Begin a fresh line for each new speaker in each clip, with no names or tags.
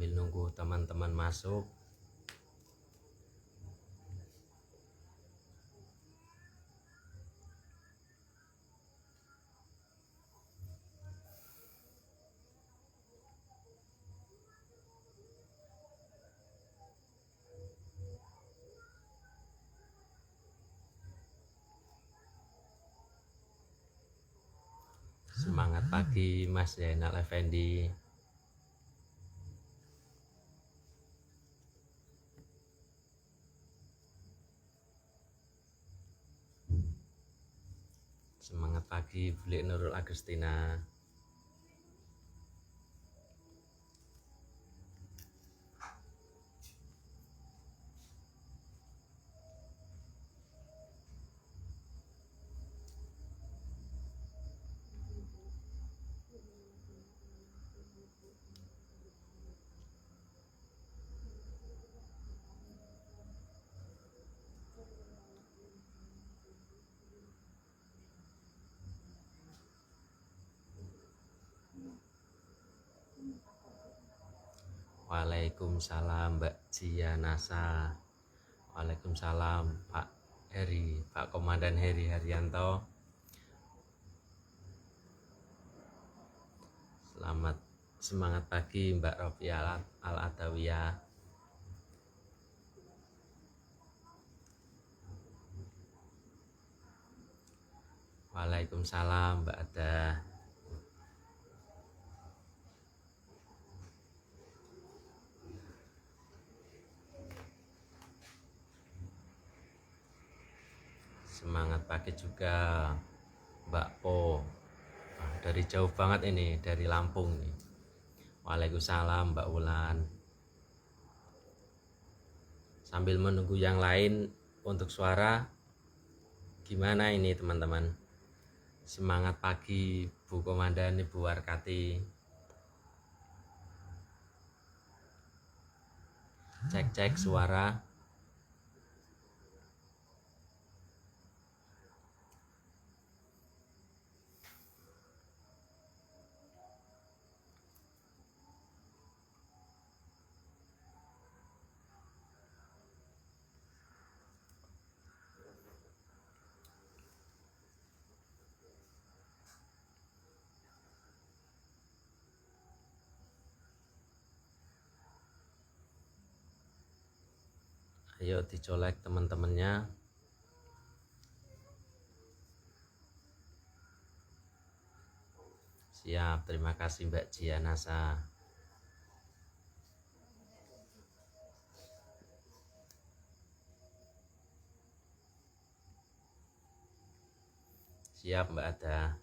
sambil nunggu teman-teman masuk. Semangat pagi Mas Zainal Effendi. Semangat pagi Bulik Nurul Agustina. Waalaikumsalam Mbak Jianasa. Waalaikumsalam Pak Heri, Pak Komandan Heri Haryanto. Selamat semangat pagi Mbak Rofi Al-Adawiyah. Waalaikumsalam Mbak Ada. Semangat pagi juga Mbak Po. Dari jauh banget ini, dari Lampung nih. Waalaikumsalam Mbak Wulan. Sambil menunggu yang lain untuk suara, gimana ini teman-teman? Semangat pagi Bu Komandan, Ibu Warkati. Cek suara. Ayo dicolek teman-temannya. Siap, terima kasih Mbak Jianasa. Siap Mbak Ada.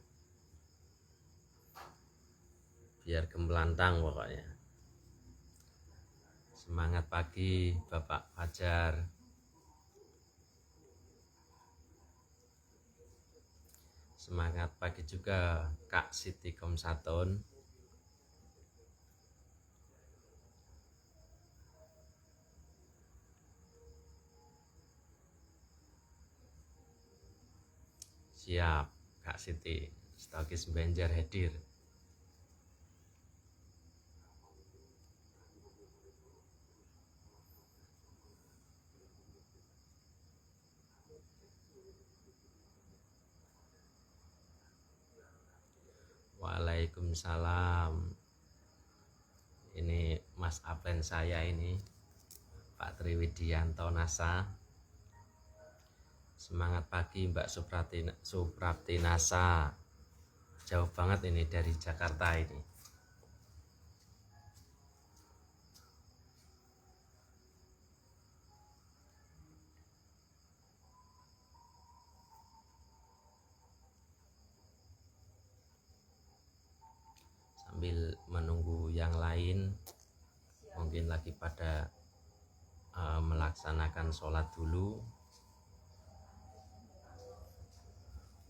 Biar gemblantang pokoknya. Semangat pagi Bapak Fajar. Semangat pagi juga Kak Siti Komsaton. Siap Kak Siti, Stokis Banjar hadir. Waalaikumsalam. Ini Mas Aplen saya ini, Pak Triwidianto Nasa. Semangat pagi Mbak Suprapti Nasa. Jauh banget ini dari Jakarta ini. Sambil menunggu yang lain, mungkin lagi pada melaksanakan sholat dulu.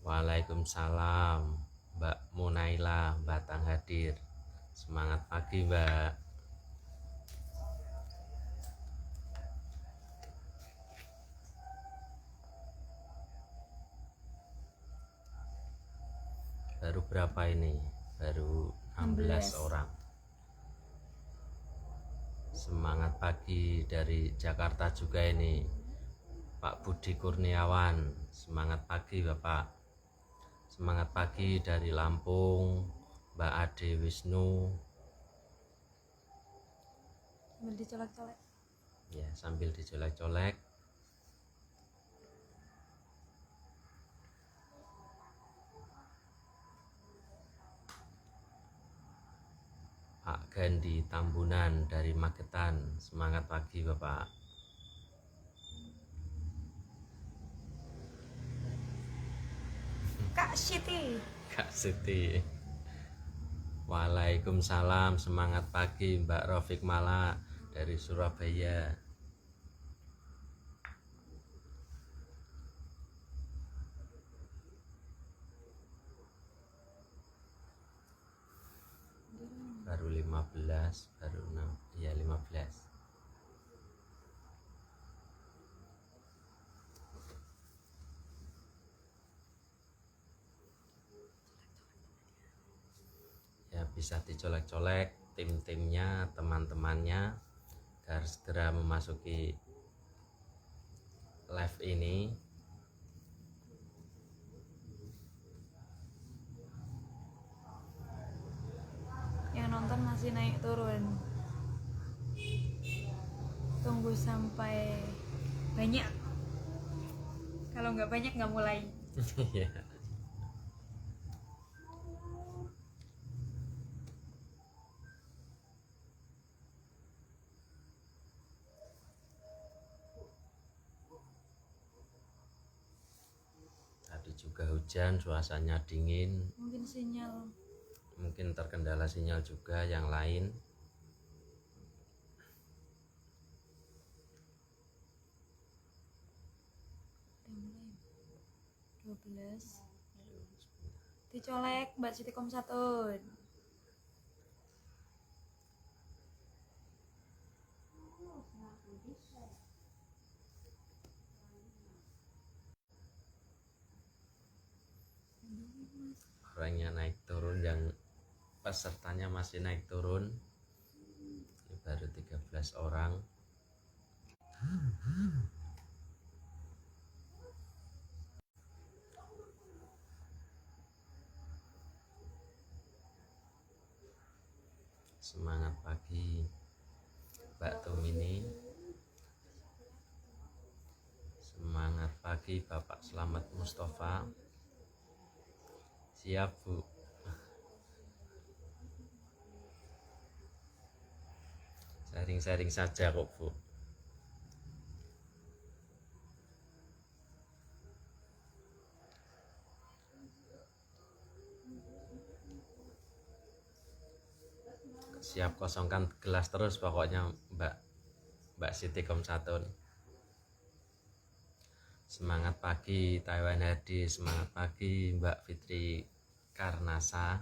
Waalaikumsalam Mbak Munaila Batang hadir. Semangat pagi Mbak. Baru berapa ini? Baru 16 orang. Semangat pagi dari Jakarta juga ini Pak Budi Kurniawan. Semangat pagi Bapak. Semangat pagi dari Lampung Mbak Ade Wisnu.
Sambil dicolek-colek.
Ya, sambil dicolek-colek. Pak Gandhi Tambunan dari Magetan. Semangat pagi Bapak.
Kak Siti.
Kak Siti. Waalaikumsalam. Semangat pagi Mbak Rafiq Mala dari Surabaya. Baru 15, baru 6, ya 15. Ya, bisa dicolek-colek tim-timnya, teman-temannya agar segera memasuki live ini.
Yang nonton masih naik turun. Tunggu sampai banyak. Kalau nggak banyak nggak mulai.
Ya. Tadi juga hujan, suasananya dingin,
Mungkin sinyal.
mungkin terkendala sinyal juga yang lain.
Udah mulai. 12. Dicolek Mbak Siti Komsatun.
Orangnya naik turun, yang pesertanya masih naik turun. Ini baru 13 orang. Semangat pagi Mbak Tumini. Semangat pagi Bapak Slamet Mustafa. Siap Bu. Sharing-sharing saja kok Bu. Siap kosongkan gelas terus pokoknya Mbak Siti Komsatun. Semangat pagi Taiwan Hadi. Semangat pagi Mbak Fitri Karnasa.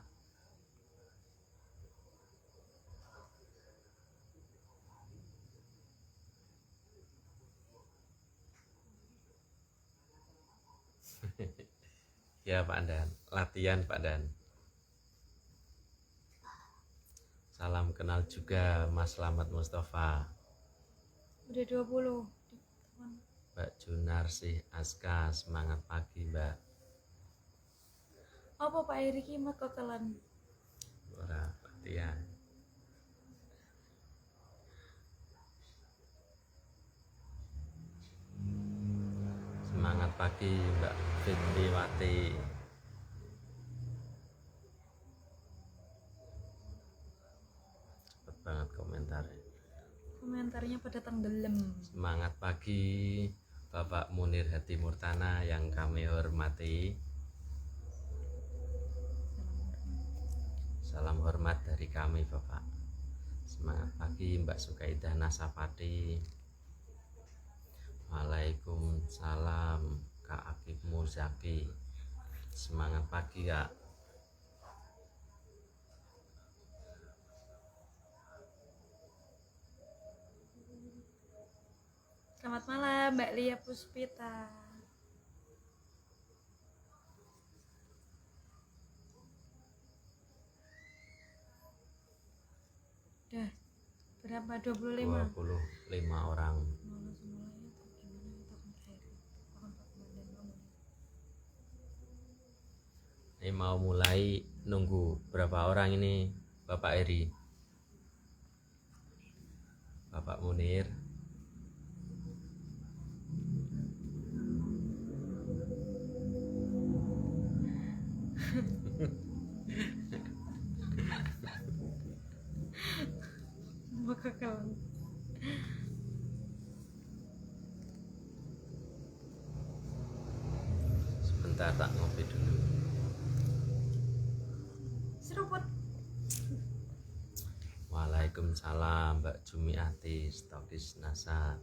Ya Pak Dan, latihan Pak Dan. Salam kenal juga Mas Slamet Mustafa.
Udah 20.
Mbak Junarsih Aska. Semangat pagi Mbak.
Apa Pak Eri kimat kokelan?
Ora latihan. Semangat pagi Mbak Fitriwati. Cepet banget komentarnya.
Komentarnya pada tenggelam.
Semangat pagi Bapak Munir Hati Murtana yang kami hormati. Salam hormat dari kami Bapak. Semangat pagi Mbak Sukaidah Nasapati. Waalaikumsalam Kak Akib Muzaki. Semangat pagi Kak.
Selamat malam Mbak Lia Puspita. Udah berapa? 25.
25 orang.
Langsung mulai atau gimana? Takon Eri. Takon Pak Komandan kamu.
Ini mau mulai, nunggu berapa orang ini Bapak Eri? Bapak Munir.
Mau kekelan.
Sebentar tak ngopi dulu.
Seruput.
Waalaikumsalam Mbak Jumiati Stokis Nasa.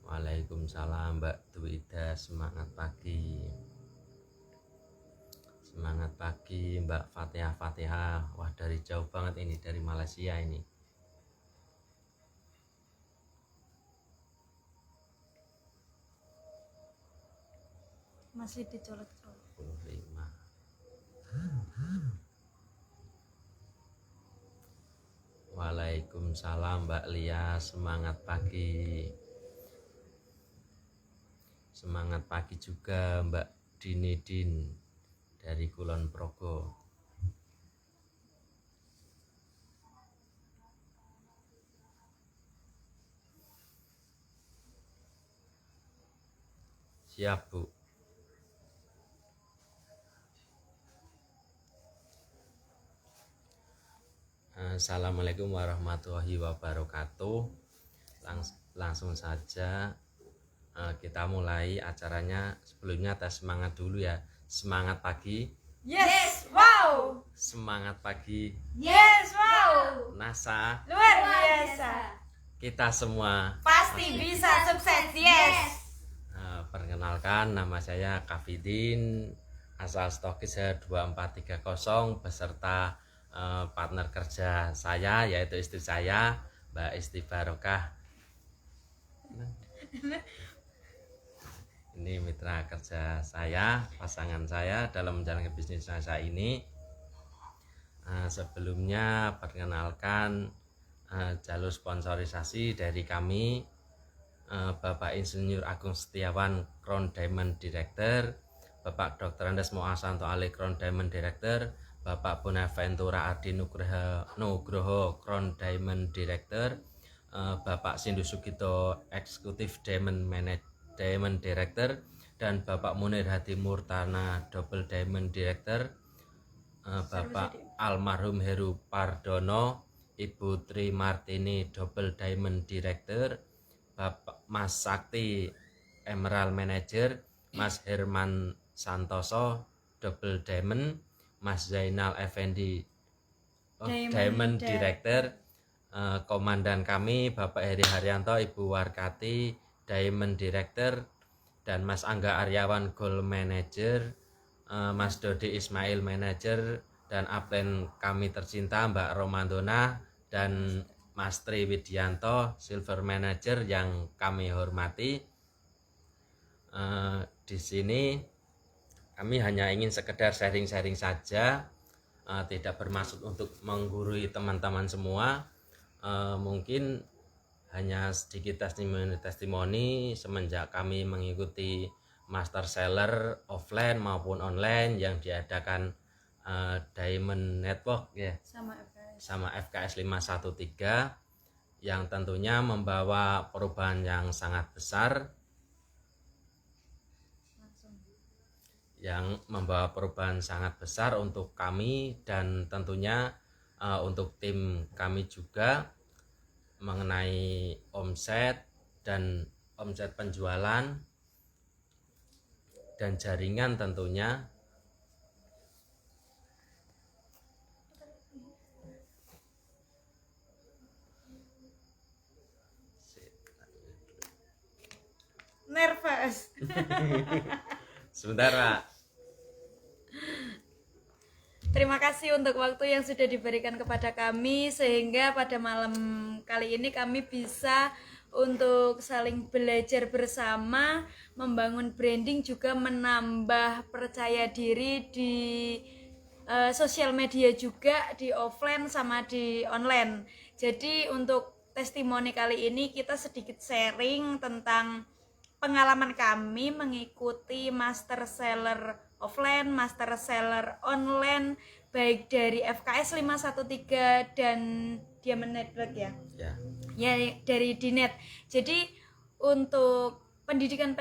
Waalaikumsalam Mbak Duida, semangat pagi. Semangat pagi Mbak Fatihah. Wah, dari jauh banget ini, dari Malaysia ini.
Masih dicolek-colek.
25. Waalaikumsalam Mbak Lia, semangat pagi. Semangat pagi juga Mbak Dinidin dari Kulon Progo. Siap Bu. Assalamualaikum warahmatullahi wabarakatuh. Langsung saja kita mulai acaranya. Sebelumnya tes semangat dulu ya. Semangat pagi.
Yes, wow.
Semangat pagi.
Yes, wow.
NASA.
Luar biasa.
Kita semua
Pasti bisa sukses. Yes.
Perkenalkan, nama saya Kafidin, asal Stokis 2430 beserta partner kerja saya, yaitu istri saya Mbak Isti Barokah. Ini mitra kerja saya, pasangan saya dalam menjalankan bisnis saya ini. Sebelumnya perkenalkan jalur sponsorisasi dari kami, Bapak Insinyur Agung Setiawan, Crown Diamond Director, Bapak Dr. Andes Moasanto Ali, Crown Diamond Director, Bapak Bonaventura Adi Nugroho, Crown Diamond Director, Bapak Sindu Sugito, Eksekutif Diamond Director, dan Bapak Munir Hadi Murtana, Double Diamond Director, Bapak Almarhum Heru Pardono, Ibu Tri Martini, Double Diamond Director, Bapak Mas Sakti Emerald Manager, Mas Herman Santoso Double Diamond, Mas Zainal Effendi Diamond Director, komandan kami Bapak Heri Haryanto, Ibu Warkati Diamond Director, dan Mas Angga Aryawan Gold Manager, Mas Dodi Ismail Manager, dan upline kami tercinta Mbak Romandona dan Mas Tri Widianto Silver Manager yang kami hormati. Di sini kami hanya ingin sekedar sharing-sharing saja, tidak bermaksud untuk menggurui teman-teman semua. Mungkin hanya sedikit testimoni semenjak kami mengikuti master seller offline maupun online yang diadakan Diamond Network ya, sama FKS 513, yang tentunya membawa perubahan yang sangat besar, untuk kami dan tentunya untuk tim kami juga, mengenai omset dan omset penjualan dan jaringan tentunya.
Nervous.
Sebentar Pak.
Terima kasih untuk waktu yang sudah diberikan kepada kami, sehingga pada malam kali ini kami bisa untuk saling belajar bersama, membangun branding, juga menambah percaya diri di sosial media juga, di offline sama di online. Jadi untuk testimoni kali ini kita sedikit sharing tentang pengalaman kami mengikuti master seller offline, master seller online, baik dari FKS 513 dan Diamond Network ya. Ya, dari Dinet. Jadi untuk pendidikan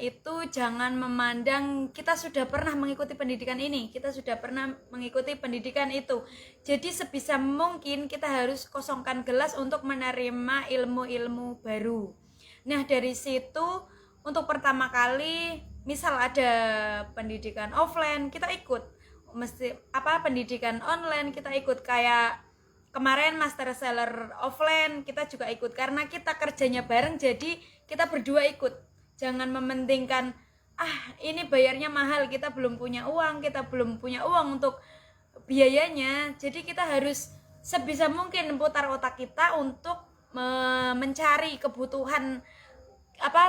itu jangan memandang kita sudah pernah mengikuti pendidikan ini, kita sudah pernah mengikuti pendidikan itu. Jadi sebisa mungkin kita harus kosongkan gelas untuk menerima ilmu-ilmu baru. Nah, dari situ untuk pertama kali misal ada pendidikan offline kita ikut, pendidikan online kita ikut, kayak kemarin master seller offline kita juga ikut karena kita kerjanya bareng, jadi kita berdua ikut. Jangan mementingkan ini bayarnya mahal, kita belum punya uang untuk biayanya. Jadi kita harus sebisa mungkin putar otak kita untuk mencari kebutuhan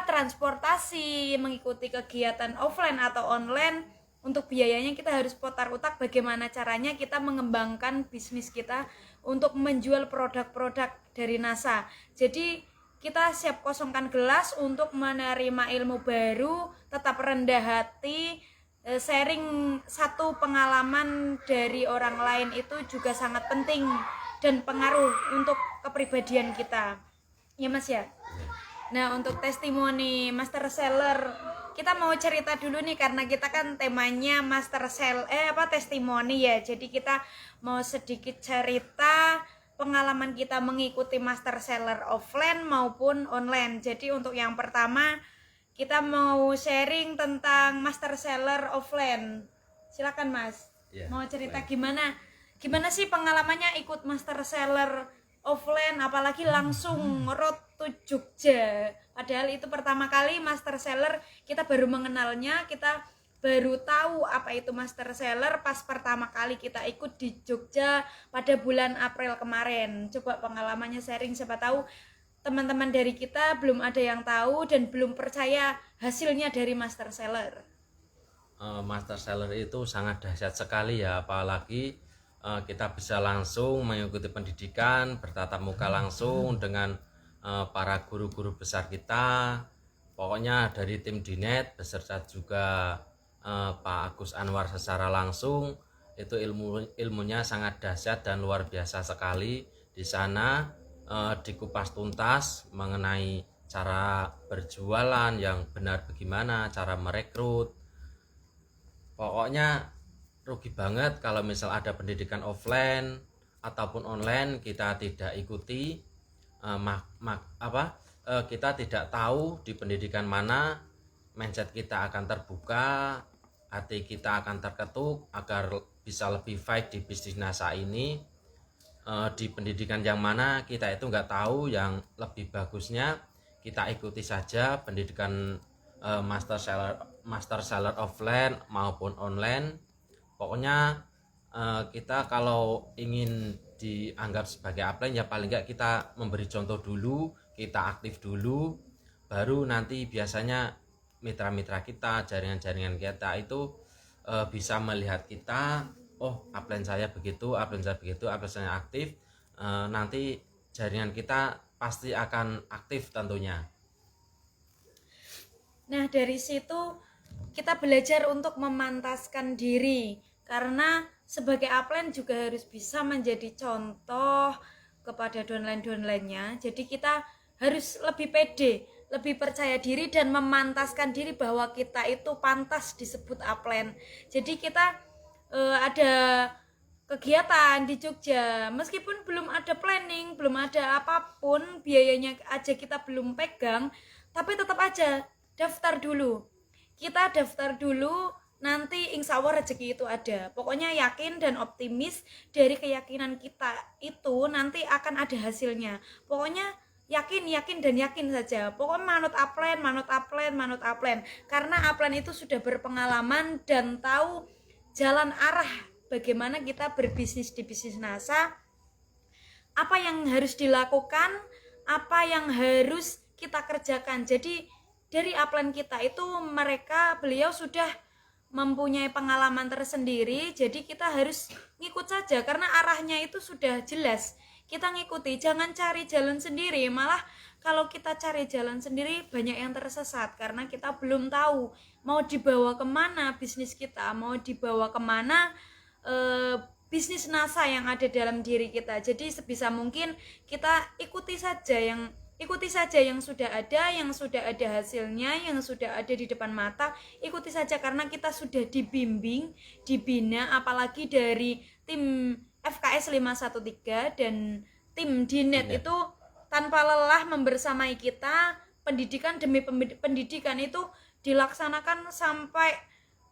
transportasi, mengikuti kegiatan offline atau online. Untuk biayanya kita harus putar otak bagaimana caranya kita mengembangkan bisnis kita untuk menjual produk-produk dari NASA. Jadi kita siap kosongkan gelas untuk menerima ilmu baru, tetap rendah hati. Sharing satu pengalaman dari orang lain itu juga sangat penting dan pengaruh untuk kepribadian kita. Ya Mas ya? Nah, untuk testimoni master seller, kita mau cerita dulu nih karena kita kan temanya master seller testimoni ya. Jadi kita mau sedikit cerita pengalaman kita mengikuti master seller offline maupun online. Jadi untuk yang pertama kita mau sharing tentang master seller offline. Silakan Mas. Mau cerita gimana sih pengalamannya ikut master seller offline, apalagi langsung road to Jogja. Padahal itu pertama kali master seller, kita baru mengenalnya, kita baru tahu apa itu master seller pas pertama kali kita ikut di Jogja pada bulan April kemarin. Coba pengalamannya sharing, siapa tahu teman-teman dari kita belum ada yang tahu dan belum percaya hasilnya dari master seller.
Master seller itu sangat dahsyat sekali ya, apalagi kita bisa langsung mengikuti pendidikan, bertatap muka langsung dengan para guru-guru besar kita. Pokoknya dari tim Dinet beserta juga Pak Agus Anwar secara langsung, itu ilmunya sangat dahsyat dan luar biasa sekali. Di sana dikupas tuntas mengenai cara berjualan yang benar bagaimana, cara merekrut. Pokoknya rugi banget kalau misal ada pendidikan offline ataupun online kita tidak ikuti, kita tidak tahu di pendidikan mana mindset kita akan terbuka, hati kita akan terketuk agar bisa lebih fight di bisnis NASA ini. Di pendidikan yang mana kita itu nggak tahu, yang lebih bagusnya kita ikuti saja pendidikan master seller offline maupun online. Pokoknya kita kalau ingin dianggap sebagai upline ya paling nggak kita memberi contoh dulu, kita aktif dulu, baru nanti biasanya mitra-mitra kita, jaringan-jaringan kita itu bisa melihat kita, oh upline saya begitu, upline saya aktif, nanti jaringan kita pasti akan aktif tentunya.
Nah, dari situ kita belajar untuk memantaskan diri, karena sebagai upline juga harus bisa menjadi contoh kepada downline-downline-nya. Jadi kita harus lebih pede, lebih percaya diri dan memantaskan diri bahwa kita itu pantas disebut upline. Jadi kita ada kegiatan di Jogja, meskipun belum ada planning, belum ada apapun, biayanya aja kita belum pegang, tapi tetap aja daftar dulu. Kita daftar dulu, nanti insya Allah rezeki itu ada. Pokoknya yakin dan optimis, dari keyakinan kita itu nanti akan ada hasilnya. Pokoknya yakin dan yakin saja. Pokoknya manut upline. Karena upline itu sudah berpengalaman dan tahu jalan arah bagaimana kita berbisnis di bisnis NASA, apa yang harus dilakukan, apa yang harus kita kerjakan. Jadi dari upline kita itu beliau sudah mempunyai pengalaman tersendiri, jadi kita harus ngikut saja karena arahnya itu sudah jelas. Kita ngikuti, jangan cari jalan sendiri. Malah kalau kita cari jalan sendiri banyak yang tersesat karena kita belum tahu mau dibawa kemana bisnis kita, mau dibawa kemana bisnis NASA yang ada dalam diri kita. Jadi sebisa mungkin kita ikuti saja yang sudah ada hasilnya, yang sudah ada di depan mata. Ikuti saja karena kita sudah dibimbing, dibina, apalagi dari tim FKS 513 dan tim Dinet itu tanpa lelah membersamai kita. Pendidikan demi pendidikan itu dilaksanakan sampai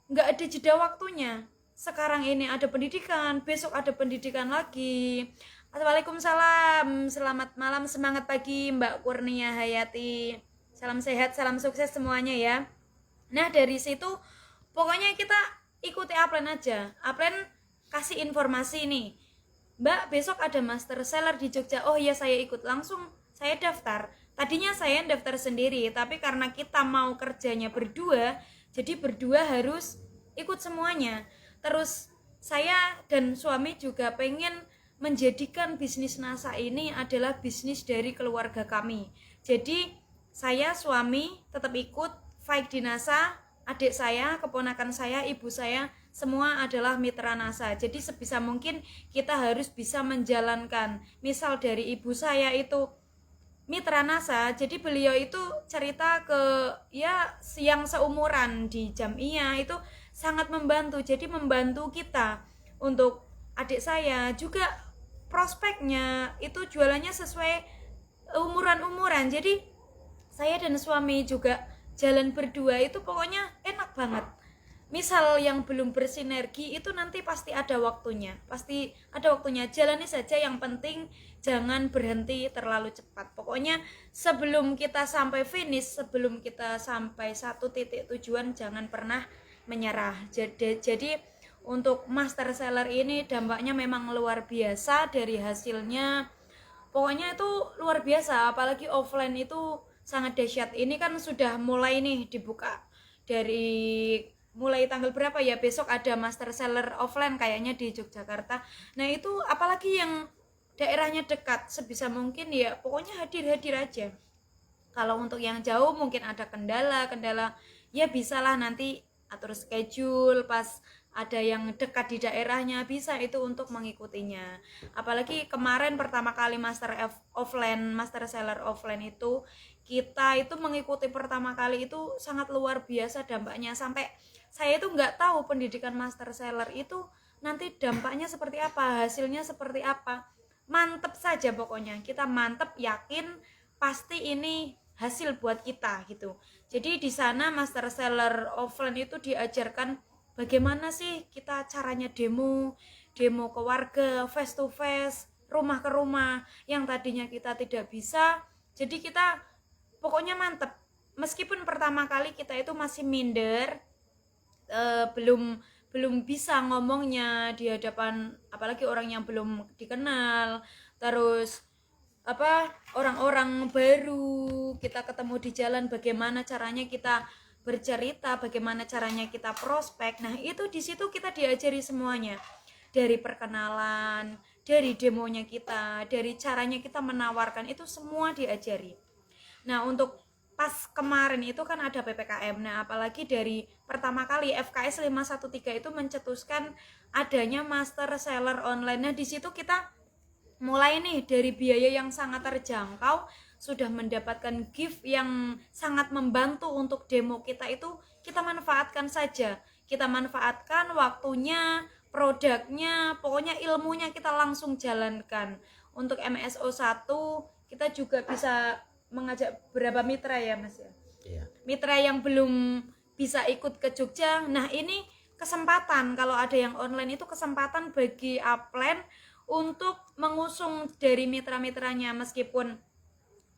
nggak ada jeda waktunya. Sekarang ini ada pendidikan, besok ada pendidikan lagi. Waalaikumsalam, selamat malam, semangat pagi Mbak Kurnia Hayati. Salam sehat, salam sukses semuanya ya. Nah dari situ pokoknya kita ikuti Upline aja. Upline kasih informasi nih, Mbak besok ada master seller di Jogja. Oh iya saya ikut, langsung saya daftar. Tadinya saya daftar sendiri, tapi karena kita mau kerjanya berdua, jadi berdua harus ikut semuanya. Terus saya dan suami juga pengen menjadikan bisnis NASA ini adalah bisnis dari keluarga kami. Jadi saya, suami tetap ikut fight di NASA, adik saya, keponakan saya, ibu saya, semua adalah mitra NASA. Jadi sebisa mungkin kita harus bisa menjalankan. Misal dari ibu saya itu mitra NASA, jadi beliau itu cerita ke yang seumuran di Jamiyah itu sangat membantu. Jadi membantu kita. Untuk adik saya juga prospeknya itu jualannya sesuai umuran-umuran. Jadi saya dan suami juga jalan berdua itu pokoknya enak banget. Misal yang belum bersinergi itu nanti pasti ada waktunya. Jalani saja, yang penting jangan berhenti terlalu cepat. Pokoknya sebelum kita sampai finish, sebelum kita sampai satu titik tujuan, jangan pernah menyerah. Jadi untuk master seller ini dampaknya memang luar biasa dari hasilnya. Pokoknya itu luar biasa, apalagi offline itu sangat dahsyat. Ini kan sudah mulai nih dibuka. Dari mulai tanggal berapa ya? Besok ada master seller offline kayaknya di Yogyakarta. Nah, itu apalagi yang daerahnya dekat, sebisa mungkin ya pokoknya hadir aja. Kalau untuk yang jauh mungkin ada kendala, ya bisalah nanti atur schedule pas ada yang dekat di daerahnya, bisa itu untuk mengikutinya. Apalagi kemarin pertama kali master seller offline itu kita itu mengikuti pertama kali itu sangat luar biasa dampaknya. Sampai saya itu nggak tahu pendidikan master seller itu nanti dampaknya seperti apa, hasilnya seperti apa. Mantep saja pokoknya, kita mantep, yakin pasti ini hasil buat kita gitu. Jadi di sana master seller offline itu diajarkan bagaimana sih kita caranya demo ke warga, face to face, rumah ke rumah yang tadinya kita tidak bisa. Jadi kita pokoknya mantep. Meskipun pertama kali kita itu masih minder, belum bisa ngomongnya di hadapan apalagi orang yang belum dikenal, terus orang-orang baru kita ketemu di jalan, bagaimana caranya kita bercerita, bagaimana caranya kita prospek. Nah itu di situ kita diajari semuanya, dari perkenalan, dari demonya kita, dari caranya kita menawarkan, itu semua diajari. Nah untuk pas kemarin itu kan ada PPKM. Nah apalagi dari pertama kali FKS 513 itu mencetuskan adanya master seller online. Nah di situ kita mulai nih dari biaya yang sangat terjangkau sudah mendapatkan gift yang sangat membantu untuk demo kita. Itu kita manfaatkan saja, kita manfaatkan waktunya, produknya, pokoknya ilmunya kita langsung jalankan. Untuk MSO 1 kita juga bisa mengajak berapa mitra ya Mas ya?
Iya.
Mitra yang belum bisa ikut ke Jogja. Nah ini kesempatan, kalau ada yang online itu kesempatan bagi Upline untuk mengusung dari mitra-mitranya. Meskipun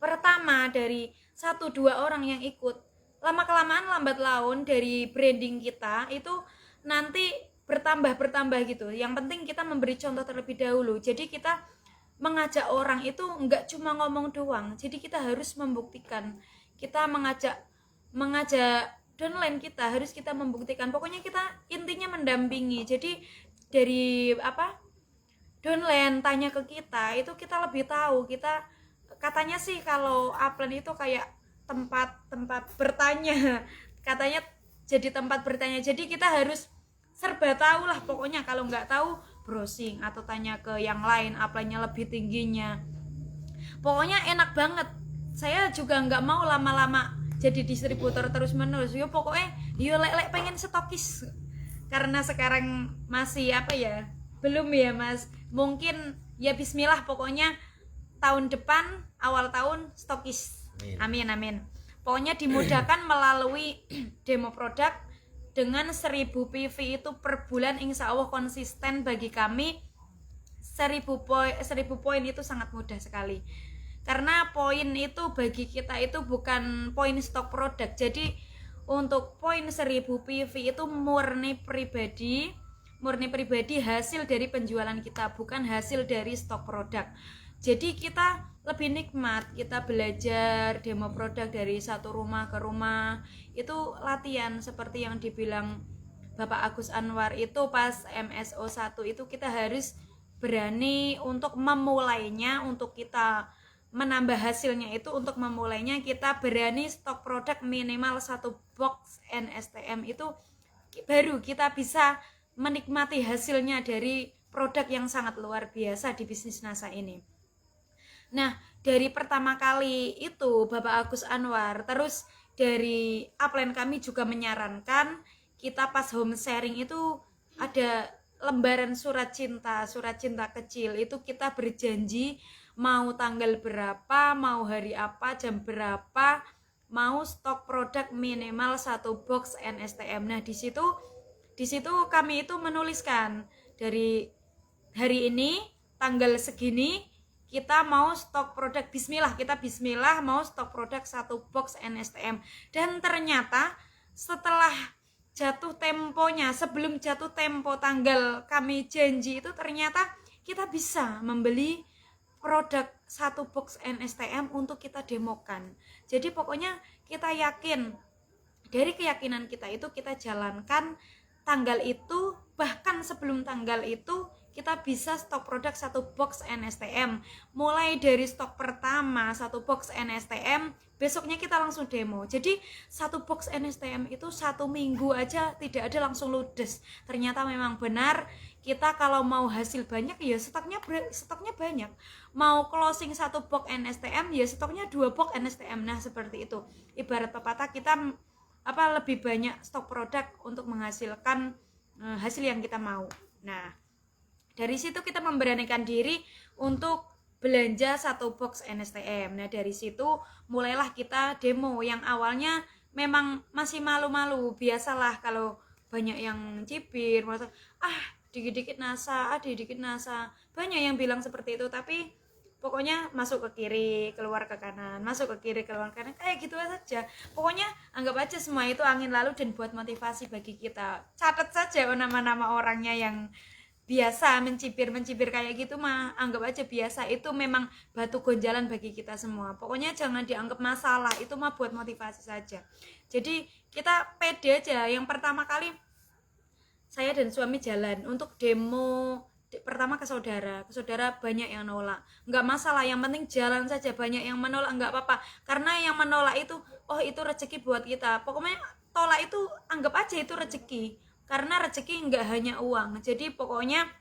pertama dari 1-2 orang yang ikut, lama-kelamaan lambat laun dari branding kita itu nanti bertambah gitu. Yang penting kita memberi contoh terlebih dahulu. Jadi kita mengajak orang itu enggak cuma ngomong doang, jadi kita harus membuktikan. Kita mengajak downline kita harus kita membuktikan. Pokoknya kita intinya mendampingi. Jadi dari downline tanya ke kita, itu kita lebih tahu. Kita katanya sih kalau upline itu kayak tempat bertanya, katanya jadi tempat bertanya. Jadi kita harus serba tahu lah pokoknya. Kalau nggak tahu browsing atau tanya ke yang lain, upline-nya lebih tingginya. Pokoknya enak banget. Saya juga nggak mau lama-lama jadi distributor terus menerus. Yo pokoknya yo lek pengen stokis, karena sekarang masih belum ya Mas. Mungkin ya bismillah, pokoknya tahun depan awal tahun stokis. Amin. Pokoknya dimudahkan melalui demo produk dengan 1000 PV itu per bulan, insya Allah konsisten bagi kami. 1000 poin itu sangat mudah sekali, karena poin itu bagi kita itu bukan poin stok produk. Jadi untuk poin 1000 PV itu murni pribadi hasil dari penjualan kita, bukan hasil dari stok produk. Jadi kita lebih nikmat, kita belajar demo produk dari satu rumah ke rumah. Itu latihan seperti yang dibilang Bapak Agus Anwar itu pas MSO 1 itu, kita harus berani untuk memulainya. Untuk kita menambah hasilnya itu, untuk memulainya kita berani stok produk minimal 1 box NSTM. Itu baru kita bisa menikmati hasilnya dari produk yang sangat luar biasa di bisnis NASA ini. Nah, dari pertama kali itu Bapak Agus Anwar, terus dari upline kami juga menyarankan kita pas home sharing itu ada lembaran surat cinta kecil. Itu kita berjanji mau tanggal berapa, mau hari apa, jam berapa, mau stok produk minimal 1 box NSTM. Nah, di situ kami itu menuliskan dari hari ini tanggal segini kita mau stok produk, kita bismillah mau stok produk 1 box NSTM. Dan ternyata setelah jatuh temponya, sebelum jatuh tempo tanggal kami janji itu, ternyata kita bisa membeli produk 1 box NSTM untuk kita demokan. Jadi pokoknya kita yakin, dari keyakinan kita itu kita jalankan tanggal itu. Bahkan sebelum tanggal itu kita bisa stok produk 1 box NSTM. Mulai dari stok pertama 1 box NSTM, besoknya kita langsung demo. Jadi 1 box NSTM itu 1 minggu aja tidak ada langsung ludes. Ternyata memang benar, kita kalau mau hasil banyak ya stoknya banyak. Mau closing 1 box NSTM ya stoknya 2 box NSTM. Nah, seperti itu. Ibarat pepatah, kita lebih banyak stok produk untuk menghasilkan hasil yang kita mau. Nah, dari situ kita memberanikan diri untuk belanja 1 box NSTM. Nah, dari situ mulailah kita demo. Yang awalnya memang masih malu-malu. Biasalah kalau banyak yang cibir, merasa dikit-dikit NASA. Banyak yang bilang seperti itu, tapi pokoknya masuk ke kiri, keluar ke kanan, masuk ke kiri, keluar ke kanan, kayak gitu saja. Pokoknya anggap aja semua itu angin lalu dan buat motivasi bagi kita. Catat saja nama-nama orangnya yang biasa mencibir kayak gitu mah, anggap aja biasa. Itu memang batu gonjalan bagi kita semua. Pokoknya jangan dianggap masalah, itu mah buat motivasi saja. Jadi kita pede aja. Yang pertama kali saya dan suami jalan untuk demo pertama ke saudara banyak yang nolak, nggak masalah, yang penting jalan saja. Banyak yang menolak nggak apa-apa, karena yang menolak itu itu rezeki buat kita. Pokoknya tolak itu anggap aja itu rezeki, karena rezeki nggak hanya uang. Jadi pokoknya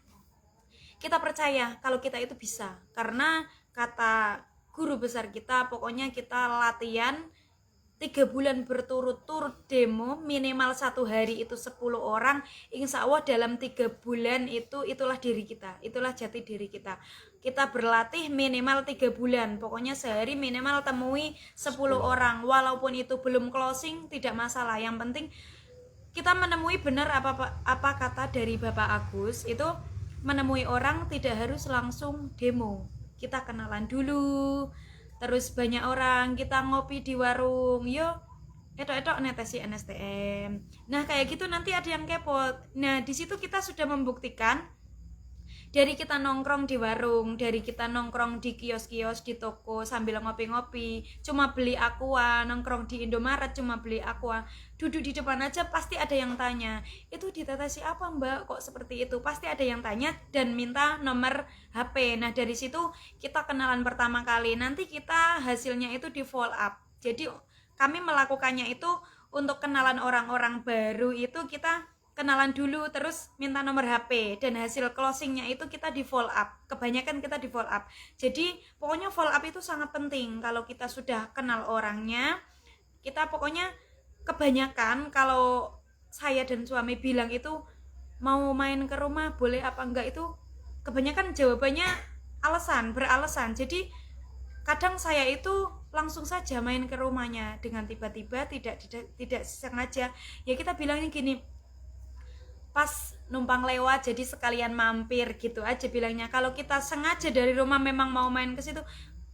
kita percaya kalau kita itu bisa, karena kata guru besar kita, pokoknya kita latihan 3 bulan berturut-turut demo, minimal 1 hari itu 10 orang. Insya Allah dalam 3 bulan itulah diri kita, itulah jati diri kita. Kita berlatih minimal 3 bulan, pokoknya sehari minimal temui 10 orang. Walaupun itu belum closing tidak masalah, yang penting kita menemui benar apa kata dari Bapak Agus itu, menemui orang tidak harus langsung demo. Kita kenalan dulu, terus banyak orang, kita ngopi di warung, etok netesi NSTM. Nah, kayak gitu nanti ada yang kepo. Nah, di situ kita sudah membuktikan Dari kita nongkrong di warung, dari kita nongkrong di kios-kios, di toko sambil ngopi-ngopi, cuma beli aqua, nongkrong di Indomaret cuma beli aqua, duduk di depan aja pasti ada yang tanya, itu ditetesi apa mbak, kok seperti itu, pasti ada yang tanya dan minta nomor HP. Nah dari situ kita kenalan pertama kali, nanti kita hasilnya itu di follow up. Jadi kami melakukannya itu untuk kenalan orang-orang baru, itu kita kenalan dulu terus minta nomor HP, dan hasil closingnya itu kita di follow up. Kebanyakan kita di follow up. Jadi pokoknya follow up itu sangat penting. Kalau kita sudah kenal orangnya, kita pokoknya kebanyakan kalau saya dan suami bilang itu mau main ke rumah boleh apa enggak, itu kebanyakan jawabannya beralasan. Jadi kadang saya itu langsung saja main ke rumahnya dengan tiba-tiba, tidak sengaja. Ya kita bilangnya gini, pas numpang lewat jadi sekalian mampir gitu aja bilangnya. Kalau kita sengaja dari rumah memang mau main ke situ,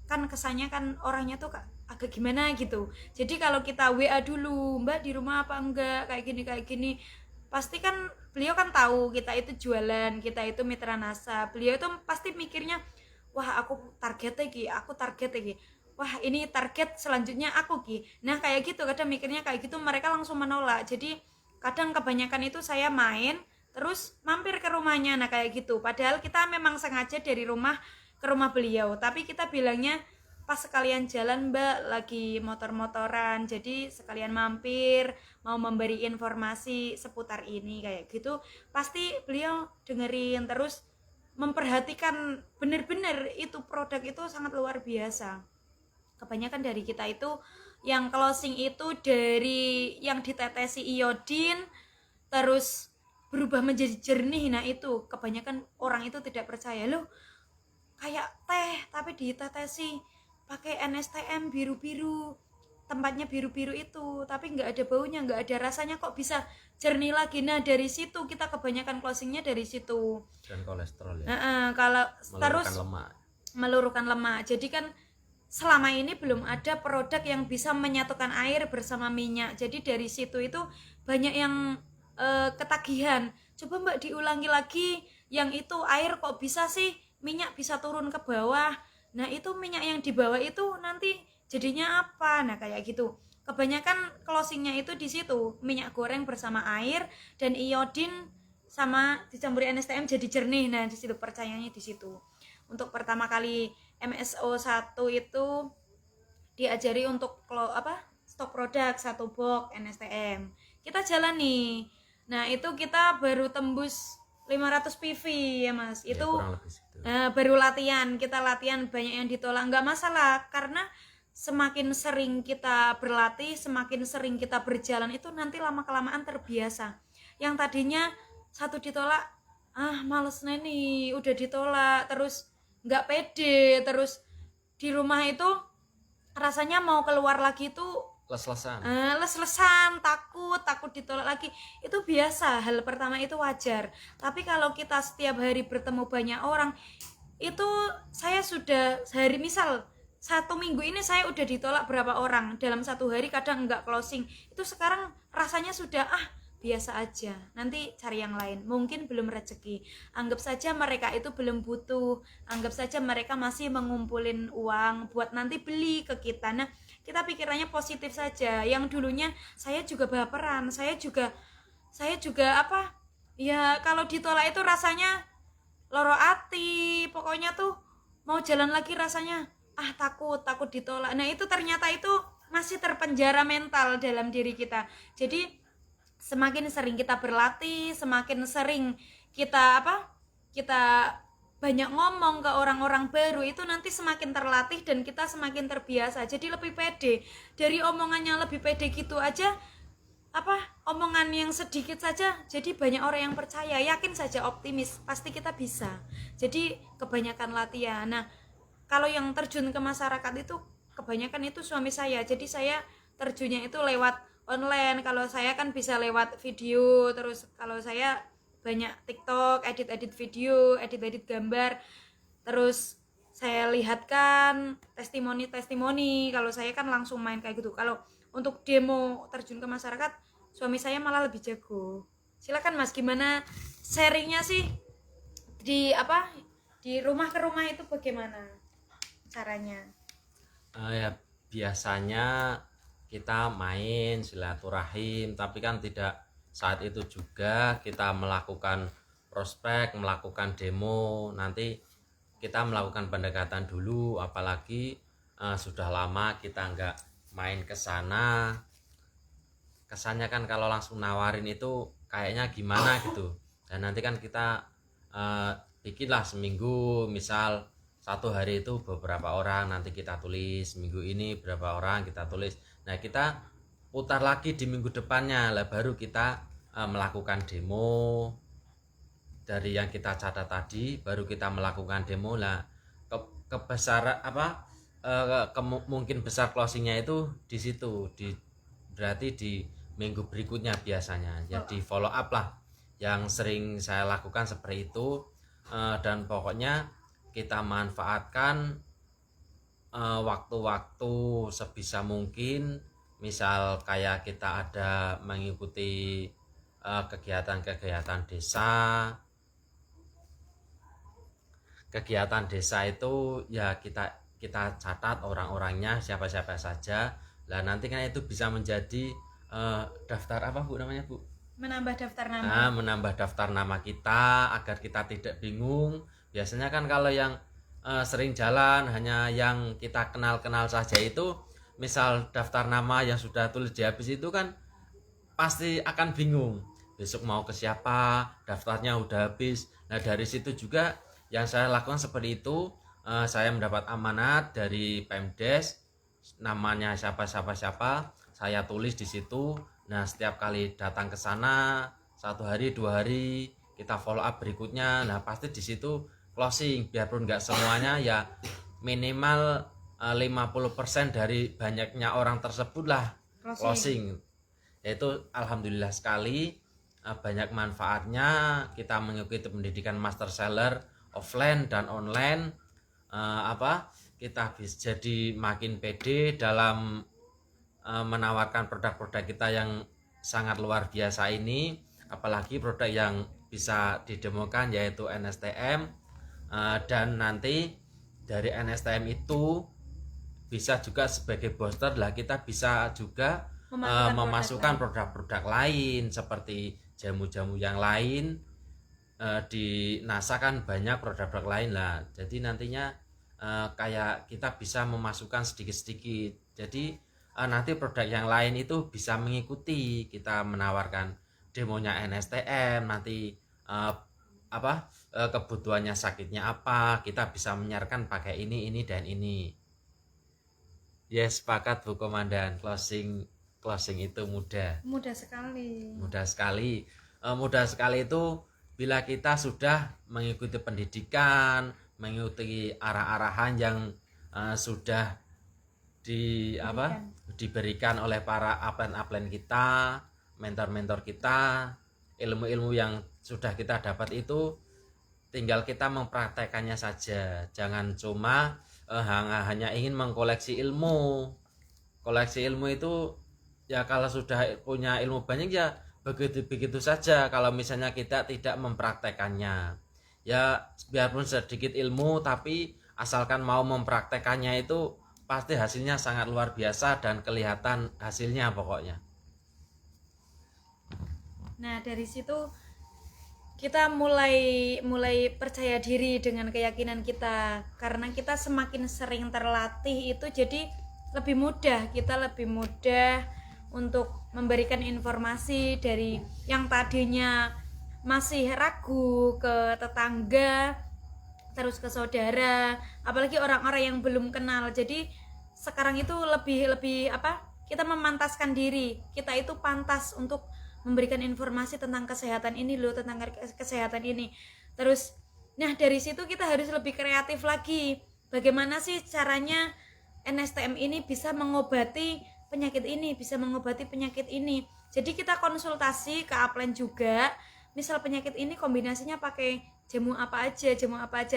kan kesannya kan orangnya tuh agak gimana gitu. Jadi kalau kita WA dulu, mbak di rumah apa enggak, kayak gini, pasti kan beliau kan tahu kita itu jualan, kita itu mitra NASA. Beliau itu pasti mikirnya, wah aku target lagi, wah ini target selanjutnya aku Ki. Nah kayak gitu, kadang mikirnya kayak gitu, mereka langsung menolak. Jadi kadang kebanyakan itu saya main terus mampir ke rumahnya, nah kayak gitu. Padahal kita memang sengaja dari rumah ke rumah beliau, tapi kita bilangnya pas sekalian jalan mbak, lagi motor-motoran, jadi sekalian mampir, mau memberi informasi seputar ini, kayak gitu. Pasti beliau dengerin, terus memperhatikan bener-bener itu produk itu sangat luar biasa. Kebanyakan dari kita itu yang closing itu dari yang ditetesi iodin terus berubah menjadi jernih. Nah itu kebanyakan orang itu tidak percaya, loh kayak teh tapi ditetesi pakai NSTM biru-biru, tempatnya biru-biru itu tapi nggak ada baunya, nggak ada rasanya, kok bisa jernih lagi. Nah dari situ kita kebanyakan closingnya dari situ.
Dan kolesterol ya.
Kalau terus
Lemak.
meluruhkan lemak. Jadi kan selama ini belum ada produk yang bisa menyatukan air bersama minyak. Jadi dari situ itu banyak yang ketagihan. Coba mbak diulangi lagi, yang itu air kok bisa sih minyak bisa turun ke bawah. Nah itu minyak yang di bawah itu nanti jadinya apa? Nah kayak gitu. Kebanyakan closingnya itu di situ, minyak goreng bersama air dan iodin sama dicampuri NSTM jadi jernih. Nah di situ percayanya di situ. Untuk pertama kali MSO 1 itu diajari untuk stok produk 1 box NSTM. Kita jalan nih. Nah, itu kita baru tembus 500 PV ya, Mas.
Ya,
itu
gitu.
Baru latihan. Kita latihan banyak yang ditolak, enggak masalah karena semakin sering kita berlatih, semakin sering kita berjalan itu nanti lama-kelamaan terbiasa. Yang tadinya satu ditolak, males nih, udah ditolak terus nggak pede, terus di rumah itu rasanya mau keluar lagi tuh les-lesan, takut ditolak lagi. Itu biasa, hal pertama itu wajar. Tapi kalau kita setiap hari bertemu banyak orang, itu saya sudah sehari, misal 1 minggu ini saya udah ditolak berapa orang dalam 1 hari, kadang nggak closing, itu sekarang rasanya sudah biasa aja, nanti cari yang lain, mungkin belum rezeki, anggap saja mereka itu belum butuh, anggap saja mereka masih mengumpulin uang buat nanti beli ke kita. Nah kita pikirannya positif saja. Yang dulunya saya juga baperan, saya juga ya kalau ditolak itu rasanya loro ati, pokoknya tuh mau jalan lagi rasanya takut ditolak. Nah itu ternyata itu masih terpenjara mental dalam diri kita. Jadi semakin sering kita berlatih, semakin sering kita banyak ngomong ke orang-orang baru, itu nanti semakin terlatih dan kita semakin terbiasa. Jadi lebih pede. Dari omongannya lebih pede gitu aja, omongan yang sedikit saja jadi banyak orang yang percaya. Yakin saja, optimis, pasti kita bisa. Jadi kebanyakan latihan. Nah kalau yang terjun ke masyarakat itu kebanyakan itu suami saya. Jadi saya terjunnya itu lewat online. Kalau saya kan bisa lewat video, terus kalau saya banyak TikTok, edit video, edit gambar, terus saya lihatkan testimoni. Kalau saya kan langsung main kayak gitu. Kalau untuk demo terjun ke masyarakat, suami saya malah lebih jago. Silakan Mas, gimana sharingnya sih di rumah ke rumah itu bagaimana caranya?
Ya biasanya kita main silaturahim, tapi kan tidak saat itu juga kita melakukan prospek, melakukan demo. Nanti kita melakukan pendekatan dulu, apalagi sudah lama kita nggak main ke sana. Kesannya kan kalau langsung nawarin itu kayaknya gimana gitu. Dan nanti kan kita bikinlah seminggu, misal satu hari itu beberapa orang, nanti kita tulis minggu ini berapa orang kita tulis. Nah kita putar lagi di minggu depannya lah, baru kita melakukan demo dari yang kita catat tadi, baru kita melakukan demo lah. Kebesaran mungkin besar closingnya itu di situ, berarti di minggu berikutnya biasanya. Jadi follow up lah yang sering saya lakukan seperti itu. Dan pokoknya kita manfaatkan waktu-waktu sebisa mungkin, misal kayak kita ada mengikuti kegiatan-kegiatan desa itu ya kita catat orang-orangnya siapa-siapa saja lah. Nanti kan itu bisa menjadi daftar apa Bu namanya Bu?
Menambah daftar nama.
Menambah daftar nama kita agar kita tidak bingung. Biasanya kan kalau yang sering jalan hanya yang kita kenal-kenal saja itu, misal daftar nama yang sudah tulis di habis itu kan pasti akan bingung. Besok mau ke siapa, daftarnya udah habis. Nah dari situ juga yang saya lakukan seperti itu. Saya mendapat amanat dari Pemdes, namanya siapa, saya tulis di situ. Nah setiap kali datang ke sana 1 hari 2 hari kita follow up berikutnya. Nah pasti di situ closing, biarpun nggak semuanya ya minimal 50% dari banyaknya orang tersebut lah closing. Yaitu alhamdulillah sekali banyak manfaatnya kita mengikuti pendidikan master seller offline dan online. Kita bisa jadi makin pede dalam menawarkan produk-produk kita yang sangat luar biasa ini, apalagi produk yang bisa didemokan yaitu NSTM. Dan nanti dari NSTM itu bisa juga sebagai booster lah, kita bisa juga memasukkan produk-produk lain seperti jamu-jamu yang lain. Di NASA kan banyak produk-produk lain lah, jadi nantinya kayak kita bisa memasukkan sedikit-sedikit. Jadi nanti produk yang lain itu bisa mengikuti kita menawarkan demonya NSTM. Nanti kebutuhannya sakitnya apa, kita bisa menyarankan pakai ini dan ini. Yes, sepakat Bu Komandan. Closing itu mudah sekali. Mudah sekali itu bila kita sudah mengikuti pendidikan, mengikuti arah-arahan yang sudah diberikan oleh para upline kita, mentor-mentor kita. Ilmu-ilmu yang sudah kita dapat itu tinggal kita mempraktekannya saja. Jangan cuma hanya ingin mengkoleksi ilmu. Koleksi ilmu itu ya kalau sudah punya ilmu banyak ya begitu saja. Kalau misalnya kita tidak mempraktekannya, ya biarpun sedikit ilmu tapi asalkan mau mempraktekannya itu pasti hasilnya sangat luar biasa dan kelihatan hasilnya pokoknya.
Nah dari situ kita mulai percaya diri dengan keyakinan kita, karena kita semakin sering terlatih itu jadi kita lebih mudah untuk memberikan informasi dari yang tadinya masih ragu ke tetangga, terus ke saudara, apalagi orang-orang yang belum kenal. Jadi sekarang itu lebih kita memantaskan diri, kita itu pantas untuk memberikan informasi tentang kesehatan ini loh, tentang kesehatan ini. Terus nah dari situ kita harus lebih kreatif lagi. Bagaimana sih caranya NSTM ini bisa mengobati penyakit ini? Jadi kita konsultasi ke upline juga. Misal penyakit ini kombinasinya pakai jamu apa aja.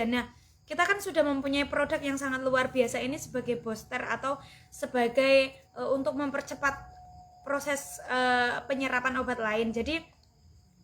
Nah, kita kan sudah mempunyai produk yang sangat luar biasa ini sebagai booster atau sebagai untuk mempercepat proses penyerapan obat lain. Jadi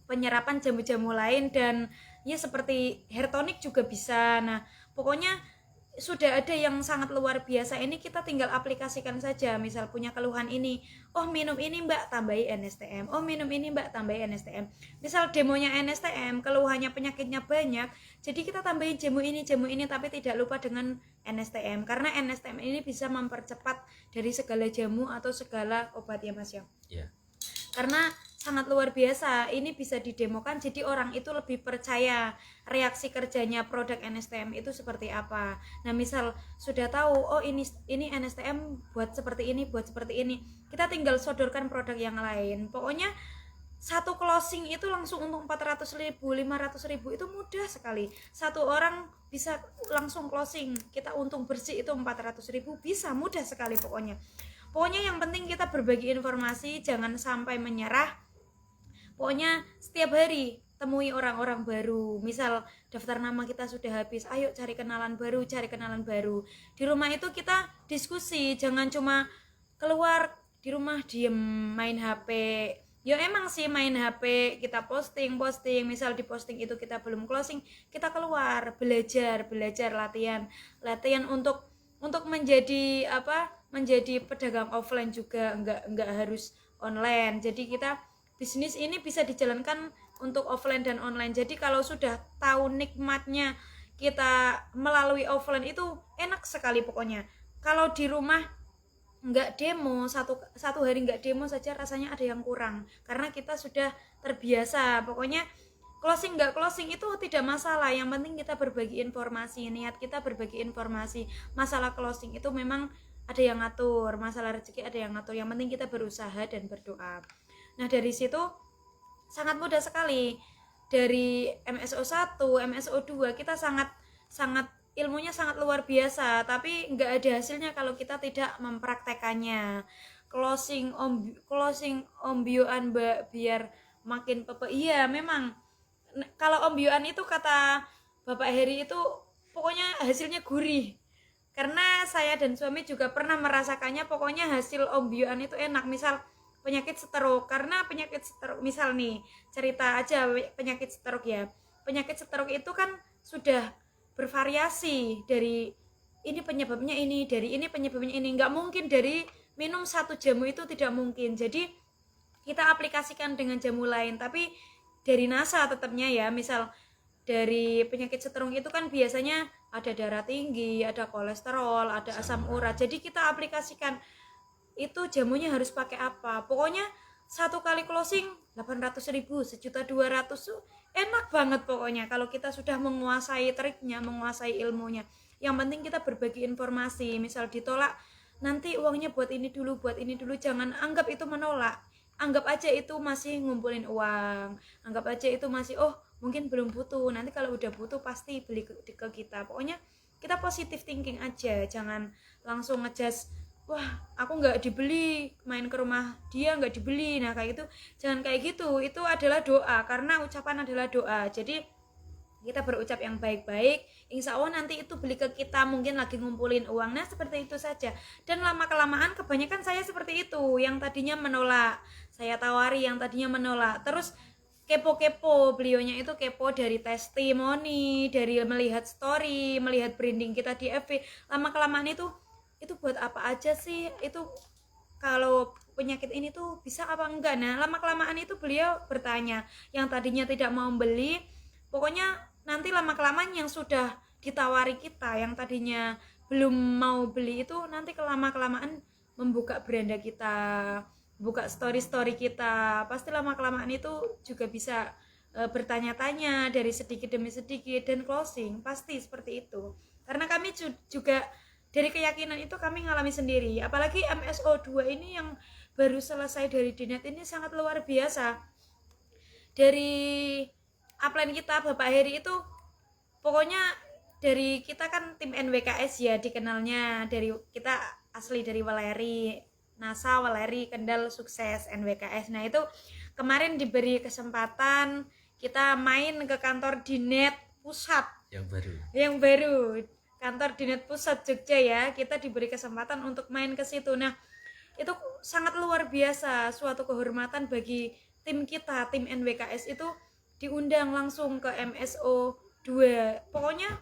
penyerapan jamu-jamu lain, dan ya seperti hair tonic juga bisa. Nah pokoknya sudah ada yang sangat luar biasa, ini kita tinggal aplikasikan saja. Misal punya keluhan ini, oh minum ini mbak, tambahi NSTM, oh minum ini mbak, tambahi NSTM. Misal demonya NSTM, keluhannya penyakitnya banyak, jadi kita tambahin jamu ini, tapi tidak lupa dengan NSTM, karena NSTM ini bisa mempercepat dari segala jamu atau segala obat ya mas ya.
Ya.
Karena sangat luar biasa, ini bisa didemokan jadi orang itu lebih percaya reaksi kerjanya produk NSTM itu seperti apa. Nah misal sudah tahu, oh ini NSTM buat seperti ini, kita tinggal sodorkan produk yang lain. Pokoknya satu closing itu langsung untung 400.000, 500.000, itu mudah sekali. Satu orang bisa langsung closing, kita untung bersih itu 400.000, bisa mudah sekali pokoknya. Pokoknya yang penting kita berbagi informasi, jangan sampai menyerah. Pokoknya setiap hari temui orang-orang baru. Misal daftar nama kita sudah habis, ayo cari kenalan baru. Di rumah itu kita diskusi, jangan cuma keluar di rumah diem main HP. Ya emang sih main HP, kita posting, misal di posting itu kita belum closing, kita keluar belajar latihan untuk menjadi menjadi pedagang offline juga, enggak harus online. Jadi kita bisnis ini bisa dijalankan untuk offline dan online. Jadi kalau sudah tahu nikmatnya kita melalui offline itu enak sekali pokoknya. Kalau di rumah nggak demo, satu hari nggak demo saja rasanya ada yang kurang, karena kita sudah terbiasa. Pokoknya closing nggak closing itu tidak masalah, yang penting kita berbagi informasi, niat kita berbagi informasi. Masalah closing itu memang ada yang ngatur, masalah rezeki ada yang ngatur, yang penting kita berusaha dan berdoa. Nah dari situ sangat mudah sekali, dari MSO 1, MSO 2 kita sangat ilmunya sangat luar biasa, tapi nggak ada hasilnya kalau kita tidak mempraktekannya. Closing ombioan mbak biar makin pepe. Iya memang kalau ombioan itu kata Bapak Heri itu pokoknya hasilnya gurih, karena saya dan suami juga pernah merasakannya. Pokoknya hasil ombioan itu enak. Misal penyakit stroke, karena penyakit stroke misal nih cerita aja penyakit stroke ya, penyakit stroke itu kan sudah bervariasi, dari ini penyebabnya ini, dari ini penyebabnya ini, nggak mungkin dari minum satu jamu itu, tidak mungkin. Jadi kita aplikasikan dengan jamu lain, tapi dari NASA tetapnya ya. Misal dari penyakit stroke itu kan biasanya ada darah tinggi, ada kolesterol, ada asam urat, jadi kita aplikasikan itu jamunya harus pakai apa. Pokoknya satu kali closing 800.000, 1.200.000, enak banget pokoknya kalau kita sudah menguasai triknya, menguasai ilmunya. Yang penting kita berbagi informasi. Misal ditolak, nanti uangnya buat ini dulu, jangan anggap itu menolak, anggap aja itu masih ngumpulin uang, anggap aja itu masih oh mungkin belum butuh, nanti kalau udah butuh pasti beli ke kita. Pokoknya kita positive thinking aja, jangan langsung ngejudge, wah aku nggak dibeli, main ke rumah dia nggak dibeli. Nah kayak gitu, jangan kayak gitu. Itu adalah doa, karena ucapan adalah doa. Jadi kita berucap yang baik-baik, insya Allah nanti itu beli ke kita, mungkin lagi ngumpulin uang. Nah seperti itu saja. Dan lama-kelamaan kebanyakan saya seperti itu, yang tadinya menolak saya tawari, yang tadinya menolak, terus kepo-kepo. Beliaunya itu kepo dari testimoni, dari melihat story, melihat branding kita di FB. Lama-kelamaan itu buat apa aja sih, itu kalau penyakit ini tuh bisa apa enggak. Nah lama-kelamaan itu beliau bertanya, yang tadinya tidak mau beli, pokoknya nanti lama-kelamaan yang sudah ditawari kita, yang tadinya belum mau beli itu nanti lama-kelamaan membuka beranda kita, buka story-story kita, pasti lama-kelamaan itu juga bisa bertanya-tanya dari sedikit demi sedikit, dan closing pasti seperti itu. Karena kami juga dari keyakinan itu kami ngalami sendiri. Apalagi MSO 2 ini yang baru selesai dari Dinet ini sangat luar biasa. Dari upline kita Bapak Heri itu, pokoknya dari kita kan tim NWKS ya dikenalnya, dari kita asli dari Waleri, NASA Waleri Kendal Sukses NWKS. Nah itu kemarin diberi kesempatan kita main ke kantor Dinet Pusat yang baru kantor Dinet Pusat Jogja ya. Kita diberi kesempatan untuk main ke situ. Nah itu sangat luar biasa, suatu kehormatan bagi tim kita, tim NWKS itu diundang langsung ke MSO 2. Pokoknya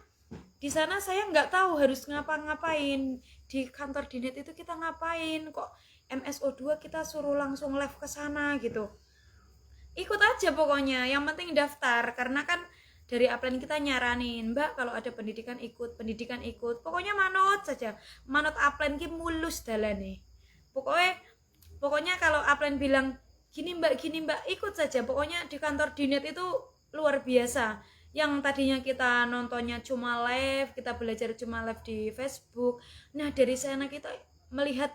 di sana saya nggak tahu harus ngapa-ngapain. Di kantor dinet itu kita ngapain kok MSO 2 kita suruh langsung live ke sana gitu. Ikut aja pokoknya, yang penting daftar, karena kan dari upline kita nyaranin, Mbak kalau ada pendidikan ikut, pokoknya manut saja, manut upline ki mulus dalane. Pokoknya kalau upline bilang gini mbak, ikut saja. Pokoknya di kantor dinet itu luar biasa. Yang tadinya kita nontonnya cuma live, kita belajar cuma live di Facebook, nah dari sana kita melihat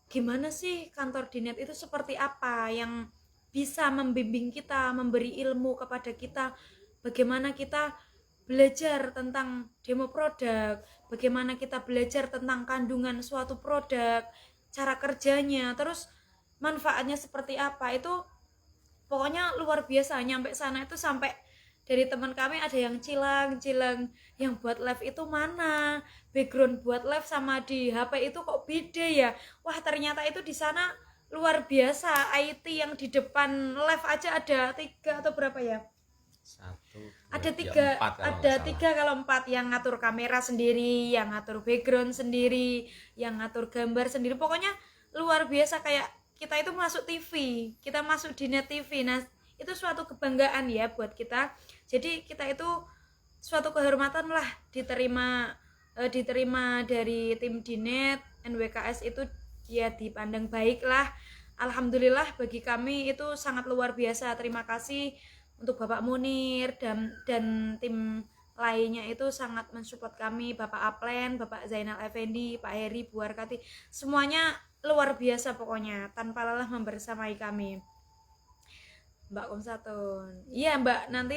gimana sih kantor dinet itu seperti apa, yang bisa membimbing kita, memberi ilmu kepada kita, bagaimana kita belajar tentang demo produk, bagaimana kita belajar tentang kandungan suatu produk, cara kerjanya, terus manfaatnya seperti apa. Itu pokoknya luar biasa. Nyampe sana itu sampai dari teman kami ada yang cilang yang buat live itu mana, background buat live sama di HP itu kok beda ya. Wah ternyata itu di sana luar biasa. IT yang di depan live aja ada 3 atau berapa ya, ada 3 kalau 4 yang ngatur kamera sendiri, yang ngatur background sendiri, yang ngatur gambar sendiri. Pokoknya luar biasa, kayak kita itu masuk TV, kita masuk di net TV. Nah itu suatu kebanggaan ya buat kita. Jadi kita itu suatu kehormatan lah diterima dari tim Dinet NWKS itu ya, dipandang baik lah. Alhamdulillah bagi kami itu sangat luar biasa. Terima kasih untuk Bapak Munir dan tim lainnya itu sangat mensupport kami, Bapak Aplen, Bapak Zainal Effendi, Pak Heri, Bu Arkati, semuanya luar biasa pokoknya, tanpa lelah membersamai kami. Mbak Komsatun, iya Mbak, nanti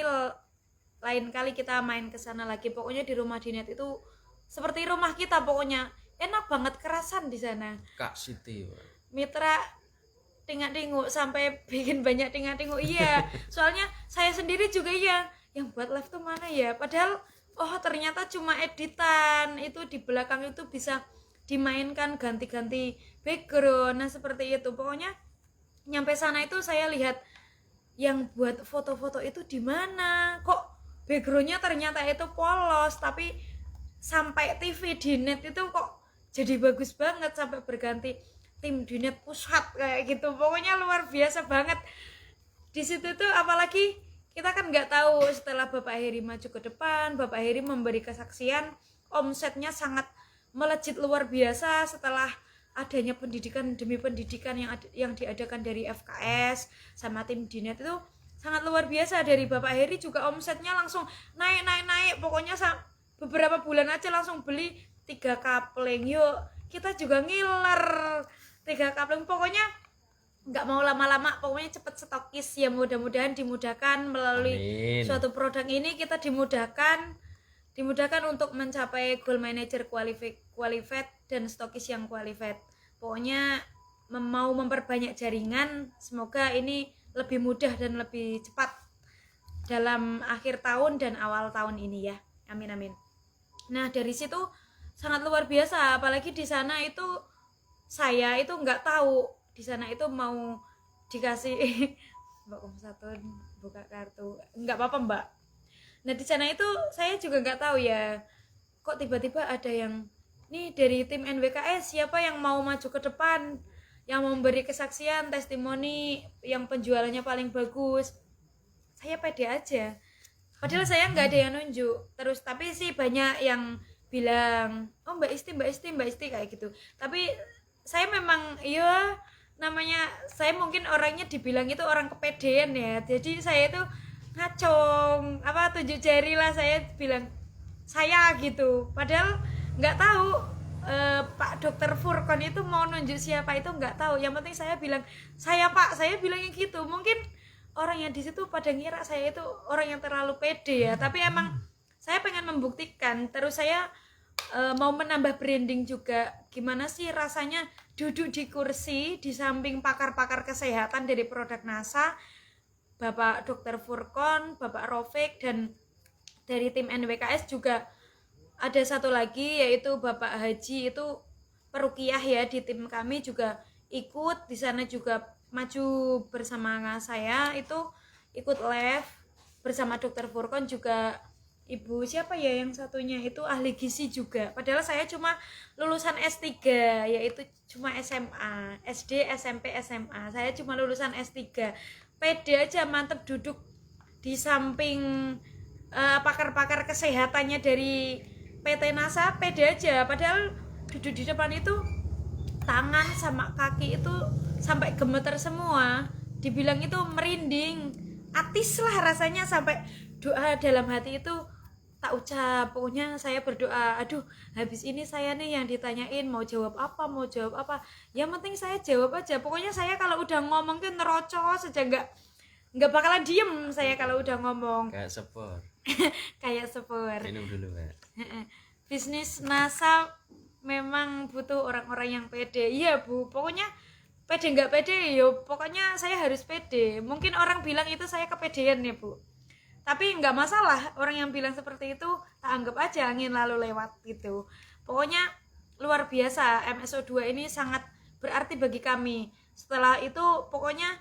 lain kali kita main ke sana lagi. Pokoknya di rumah dinet itu seperti rumah kita, pokoknya enak banget, kerasan di sana.
Kak Siti,
Mitra tinggal sampai bikin banyak tinggal. Iya, soalnya saya sendiri juga iya, yang buat live tuh mana ya, padahal oh ternyata cuma editan, itu di belakang itu bisa dimainkan ganti-ganti background. Nah seperti itu. Pokoknya nyampe sana itu saya lihat yang buat foto-foto itu di mana, kok backgroundnya ternyata itu polos, tapi sampai TV Dinet itu kok jadi bagus banget, sampai berganti tim Dinet pusat kayak gitu. Pokoknya luar biasa banget di situ tuh. Apalagi kita kan nggak tahu, setelah Bapak Heri maju ke depan, Bapak Heri memberi kesaksian, omsetnya sangat melejit luar biasa setelah adanya pendidikan demi pendidikan yang diadakan dari FKS sama tim Dinet. Itu sangat luar biasa. Dari Bapak Heri juga omsetnya langsung naik. Pokoknya beberapa bulan aja langsung beli 3 kapling. Yuk kita juga ngiler 3 kapling. Pokoknya nggak mau lama-lama, pokoknya cepet stokis ya. Mudah-mudahan dimudahkan melalui
Amin.
suatu produk ini, kita dimudahkan untuk mencapai goal manager qualified dan stokis yang qualified. Pokoknya mau memperbanyak jaringan, semoga ini lebih mudah dan lebih cepat dalam akhir tahun dan awal tahun ini ya. Amin amin. Nah dari situ sangat luar biasa. Apalagi di sana itu saya itu nggak tahu di sana itu mau dikasih Mbak Komsatun buka kartu, nggak apa-apa Mbak. Nah di sana itu saya juga nggak tahu ya, kok tiba-tiba ada yang nih dari tim NWKS, siapa yang mau maju ke depan, yang memberi kesaksian, testimoni, yang penjualannya paling bagus. Saya pede aja, padahal saya nggak ada yang nunjuk terus, tapi sih banyak yang bilang oh Mbak Isti kayak gitu. Tapi saya memang iya, namanya saya mungkin orangnya dibilang itu orang kepedean ya, jadi saya itu ngacong tunjuk jari lah, saya bilang saya gitu, padahal nggak tahu Pak Dokter Furkon itu mau nunjuk siapa itu nggak tahu. Yang penting saya bilang saya Pak, saya bilangnya gitu. Mungkin orang yang di situ pada ngira saya itu orang yang terlalu pede ya, tapi emang saya pengen membuktikan. Terus saya mau menambah branding juga, gimana sih rasanya duduk di kursi di samping pakar-pakar kesehatan dari produk NASA, Bapak Dokter Furkon, Bapak Rofik, dan dari tim NWKS juga ada satu lagi yaitu Bapak Haji, itu perukiah ya di tim kami juga ikut di sana, juga maju bersama saya, itu ikut live bersama dokter Furkon juga ibu siapa ya yang satunya itu ahli gizi juga. Padahal saya cuma lulusan S3, yaitu cuma SMA, SD, SMP, SMA. Saya cuma lulusan S3. Pede aja mantep duduk di samping pakar-pakar kesehatannya dari PT NASA, pede aja. Padahal duduk di depan itu tangan sama kaki itu sampai gemeter semua. Dibilang itu merinding, atis lah rasanya, sampai doa dalam hati itu tak ucap. Pokoknya saya berdoa, aduh habis ini saya nih yang ditanyain mau jawab apa, yang penting saya jawab aja. Pokoknya saya kalau udah ngomong tuh nerocos saja, nggak bakalan diem saya kalau udah ngomong.
Kayak sepur.
Kayak sepur.
Minum dulu, Mbak.
Bisnis NASA memang butuh orang-orang yang pede. Iya Bu, pokoknya pede nggak pede yo, pokoknya saya harus pede. Mungkin orang bilang itu saya kepedean ya Bu, tapi nggak masalah. Orang yang bilang seperti itu tak anggap aja angin lalu lewat gitu. Pokoknya luar biasa, MSO2 ini sangat berarti bagi kami. Setelah itu pokoknya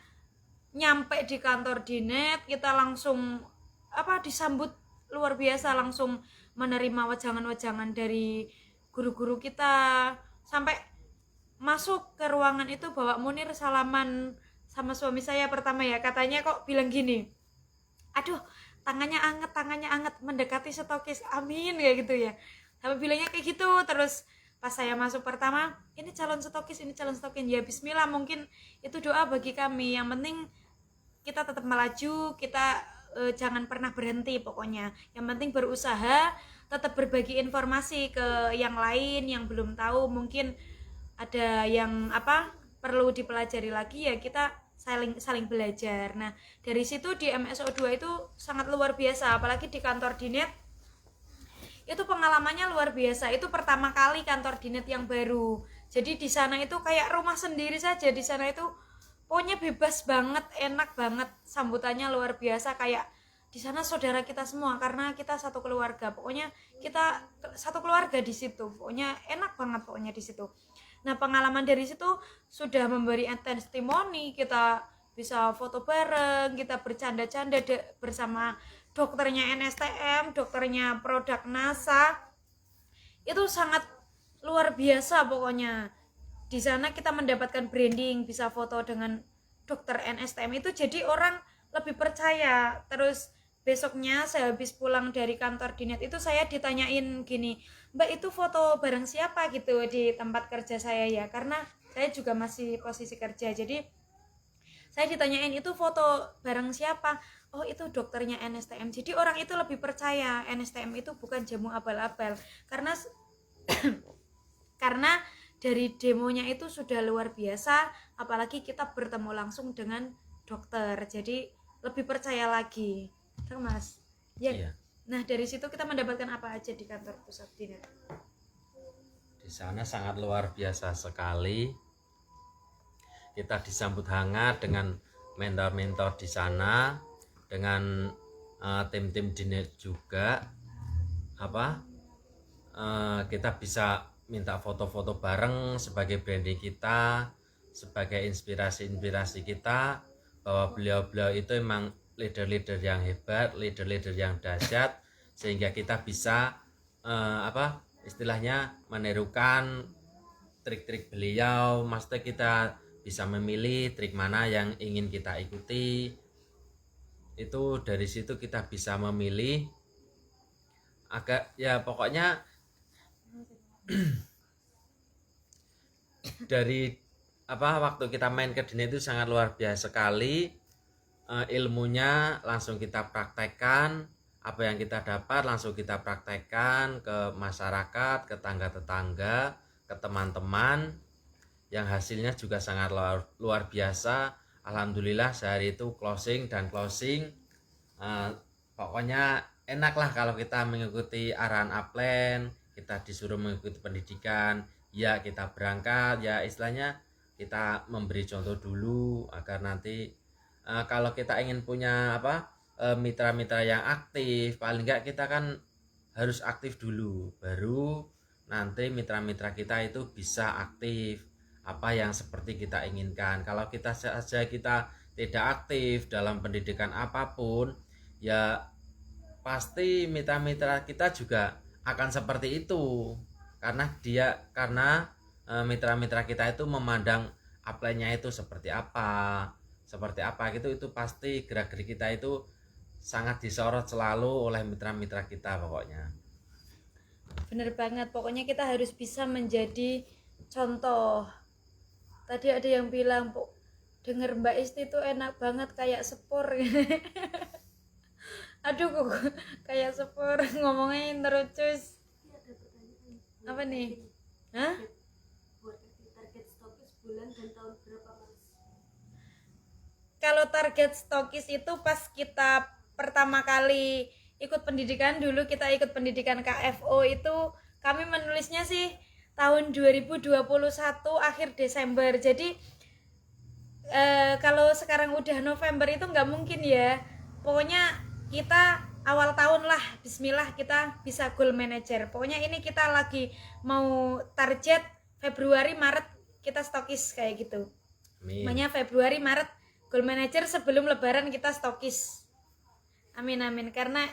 nyampe di kantor Dinet, kita langsung disambut luar biasa, langsung menerima wejangan-wejangan dari guru-guru kita. Sampai masuk ke ruangan itu bawa Munir salaman sama suami saya pertama ya, katanya kok bilang gini, aduh tangannya anget mendekati stokis, amin kayak gitu ya, sampai bilangnya kayak gitu. Terus pas saya masuk pertama, ini calon stokis ya bismillah. Mungkin itu doa bagi kami, yang penting kita tetap melaju, kita jangan pernah berhenti. Pokoknya yang penting berusaha, tetap berbagi informasi ke yang lain yang belum tahu, mungkin ada yang perlu dipelajari lagi ya, kita saling belajar. Nah dari situ di MSO2 itu sangat luar biasa, apalagi di kantor Dinet itu pengalamannya luar biasa. Itu pertama kali kantor Dinet yang baru, jadi di sana itu kayak rumah sendiri saja. Di sana itu pokoknya bebas banget, enak banget, sambutannya luar biasa. Kayak di sana saudara kita semua, karena kita satu keluarga. Pokoknya kita satu keluarga di situ. Pokoknya enak banget pokoknya di situ. Nah pengalaman dari situ sudah memberi testimoni, kita bisa foto bareng, kita bercanda-canda bersama dokternya NSTM, dokternya produk NASA. Itu sangat luar biasa pokoknya. Di sana kita mendapatkan branding, bisa foto dengan dokter NSTM itu, jadi orang lebih percaya. Terus besoknya saya habis pulang dari kantor Dinet itu, saya ditanyain gini, Mbak itu foto bareng siapa gitu di tempat kerja saya ya, karena saya juga masih posisi kerja. Jadi saya ditanyain itu foto bareng siapa, oh itu dokternya NSTM. Jadi orang itu lebih percaya NSTM itu bukan jamu abal-abal, karena karena dari demonya itu sudah luar biasa, apalagi kita bertemu langsung dengan dokter, jadi lebih percaya lagi. Mas ya. Iya. Nah dari situ kita mendapatkan apa aja di kantor pusat Dinet?
Di sana sangat luar biasa sekali. Kita disambut hangat dengan mentor-mentor di sana, dengan tim-tim Dinet juga. Kita bisa minta foto-foto bareng sebagai branding kita, sebagai inspirasi kita, bahwa beliau-beliau itu emang leader-leader yang hebat, leader-leader yang dahsyat, sehingga kita bisa istilahnya menirukan trik-trik beliau. Maksudnya kita bisa memilih trik mana yang ingin kita ikuti. Itu dari situ kita bisa memilih agak ya pokoknya dari waktu kita main ke Dinet itu sangat luar biasa sekali. Ilmunya langsung kita praktekkan, apa yang kita dapat langsung kita praktekkan ke masyarakat, ke tetangga-tetangga, ke teman-teman, yang hasilnya juga sangat luar biasa. Alhamdulillah sehari itu closing. Pokoknya enak lah kalau kita mengikuti arahan upline, kita disuruh mengikuti pendidikan, ya kita berangkat, ya istilahnya kita memberi contoh dulu agar nanti kalau kita ingin punya mitra-mitra yang aktif, paling enggak kita kan harus aktif dulu, baru nanti mitra-mitra kita itu bisa aktif apa yang seperti kita inginkan. Kalau kita saja kita tidak aktif dalam pendidikan apapun, ya pasti mitra-mitra kita juga akan seperti itu, karena mitra-mitra kita itu memandang upline-nya itu seperti apa gitu. Itu pasti gerak-gerik kita itu sangat disorot selalu oleh mitra-mitra kita pokoknya.
Bener banget, pokoknya kita harus bisa menjadi contoh. Tadi ada yang bilang, denger Mbak Isti tuh enak banget kayak sepur. Aduh kok kayak sepur ngomongnya terus. Apa nih? Hah?
Target stokis bulan dan tahun berapa, Mas?
Kalau target stokis itu pas kita pertama kali ikut pendidikan, dulu kita ikut pendidikan KFO itu kami menulisnya sih tahun 2021 akhir Desember. Jadi kalau sekarang udah November itu nggak mungkin ya. Pokoknya kita awal tahun lah, bismillah kita bisa goal manager. Pokoknya ini kita lagi mau target Februari Maret kita stokis kayak gitu. Makanya Februari Maret goal manager, sebelum lebaran kita stokis. Amin amin, karena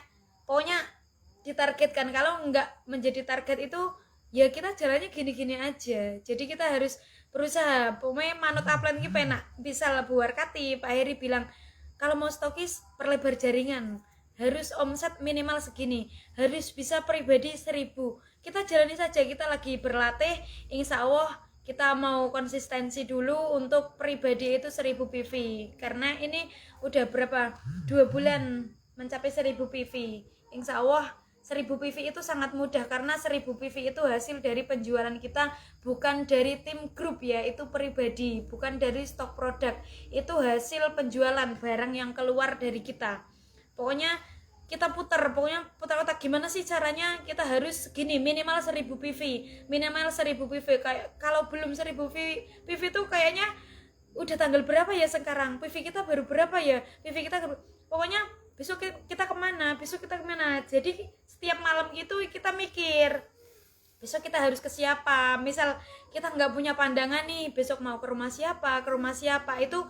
pokoknya ditargetkan. Kalau nggak menjadi target itu ya kita jalannya gini-gini aja. Jadi kita harus berusaha. Pokoknya manut upline kita enak bisa lebu warkati. Pak Heri bilang kalau mau stokis perlebar jaringan, harus omset minimal segini, harus bisa pribadi 1000. Kita jalani saja, kita lagi berlatih, insya Allah kita mau konsistensi dulu untuk pribadi itu 1000 PV, karena ini udah berapa 2 bulan mencapai 1000 PV. Insya Allah 1000 PV itu sangat mudah, karena 1000 PV itu hasil dari penjualan kita, bukan dari tim grup ya, itu pribadi, bukan dari stok produk, itu hasil penjualan barang yang keluar dari kita. Pokoknya kita putar otak gimana sih caranya, kita harus gini, minimal 1000 PV, minimal 1000 PV. Kayak kalau belum 1000 PV tuh kayaknya udah tanggal berapa ya sekarang, PV kita baru berapa ya, PV kita pokoknya besok kita kemana, jadi setiap malam itu kita mikir besok kita harus ke siapa. Misal kita nggak punya pandangan nih, besok mau ke rumah siapa itu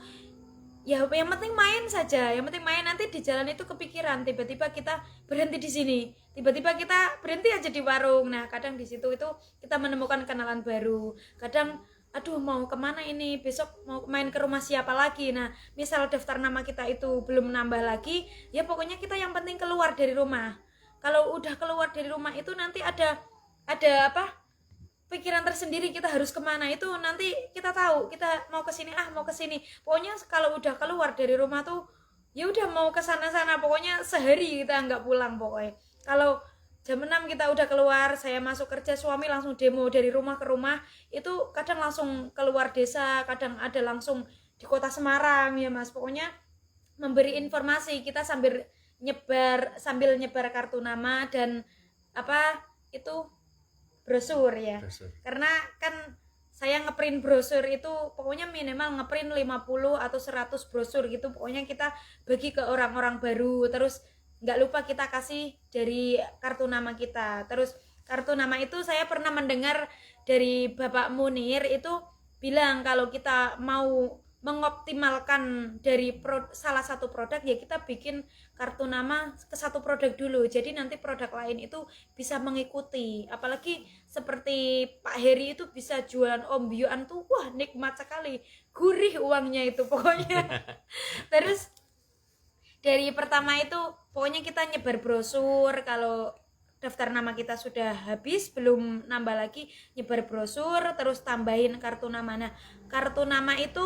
ya yang penting main saja, yang penting main. Nanti di jalan itu kepikiran, tiba-tiba kita berhenti di sini, tiba-tiba kita berhenti aja di warung. Nah kadang di situ itu kita menemukan kenalan baru. Kadang aduh mau kemana ini, besok mau main ke rumah siapa lagi. Nah misal daftar nama kita itu belum nambah lagi, ya pokoknya kita yang penting keluar dari rumah. Kalau udah keluar dari rumah itu nanti ada apa, pikiran tersendiri kita harus kemana, itu nanti kita tahu kita mau ke sini, mau ke sini. Pokoknya kalau udah keluar dari rumah tuh ya udah mau ke sana-sana, pokoknya sehari kita nggak pulang. Pokoknya kalau jam 6 kita udah keluar, saya masuk kerja, suami langsung demo dari rumah ke rumah. Itu kadang langsung keluar desa, kadang ada langsung di kota Semarang ya Mas. Pokoknya memberi informasi, kita sambil nyebar kartu nama dan apa itu brosur ya. Karena kan saya ngeprint brosur itu pokoknya minimal ngeprint 50 atau 100 brosur gitu. Pokoknya kita bagi ke orang-orang baru. Terus nggak lupa kita kasih dari kartu nama kita. Terus kartu nama itu saya pernah mendengar dari Bapak Munir itu bilang kalau kita mau mengoptimalkan dari salah satu produk ya kita bikin kartu nama ke satu produk dulu, jadi nanti produk lain itu bisa mengikuti. Apalagi seperti Pak Heri itu bisa jualan ombyoan tuh, wah nikmat sekali, gurih uangnya itu pokoknya. Terus dari pertama itu pokoknya kita nyebar brosur, kalau daftar nama kita sudah habis belum nambah lagi, nyebar brosur terus tambahin kartu nama. Nah kartu nama itu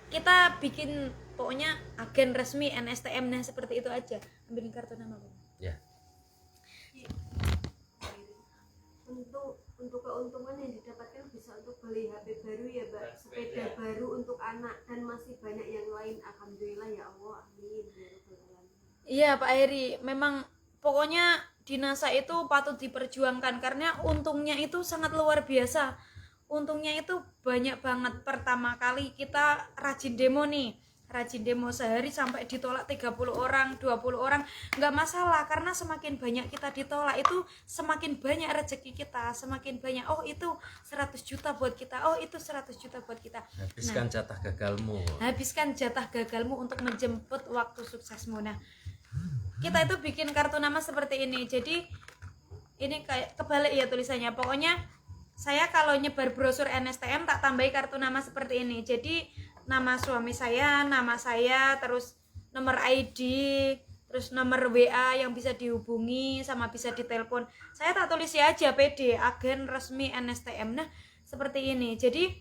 kita bikin pokoknya agen resmi NSTM, nah seperti itu aja. Ambilin kartu nama Bang.
Ya.
Untuk keuntungan yang didapatkan bisa untuk beli HP baru ya Mbak, sepeda baru untuk anak, dan masih banyak yang lain. Alhamdulillah ya Allah, amin.
Iya Pak Heri, memang pokoknya di NASA itu patut diperjuangkan karena untungnya itu sangat luar biasa. Untungnya itu banyak banget. Pertama kali kita rajin demo nih, rajin demo sehari sampai ditolak 30 orang, 20 orang, nggak masalah, karena semakin banyak kita ditolak itu semakin banyak rezeki kita, semakin banyak, oh itu 100 juta buat kita, oh itu 100 juta buat kita.
Habiskan jatah gagalmu.
Habiskan jatah gagalmu untuk menjemput waktu suksesmu. Nah kita itu bikin kartu nama seperti ini. Jadi ini kayak kebalik ya tulisannya. Pokoknya saya kalau nyebar brosur NSTM tak tambahi kartu nama seperti ini. Jadi nama suami saya, nama saya, terus nomor ID, terus nomor WA yang bisa dihubungi sama bisa ditelepon. Saya tak tulis ya aja PD, agen resmi NSTM. Nah, seperti ini. Jadi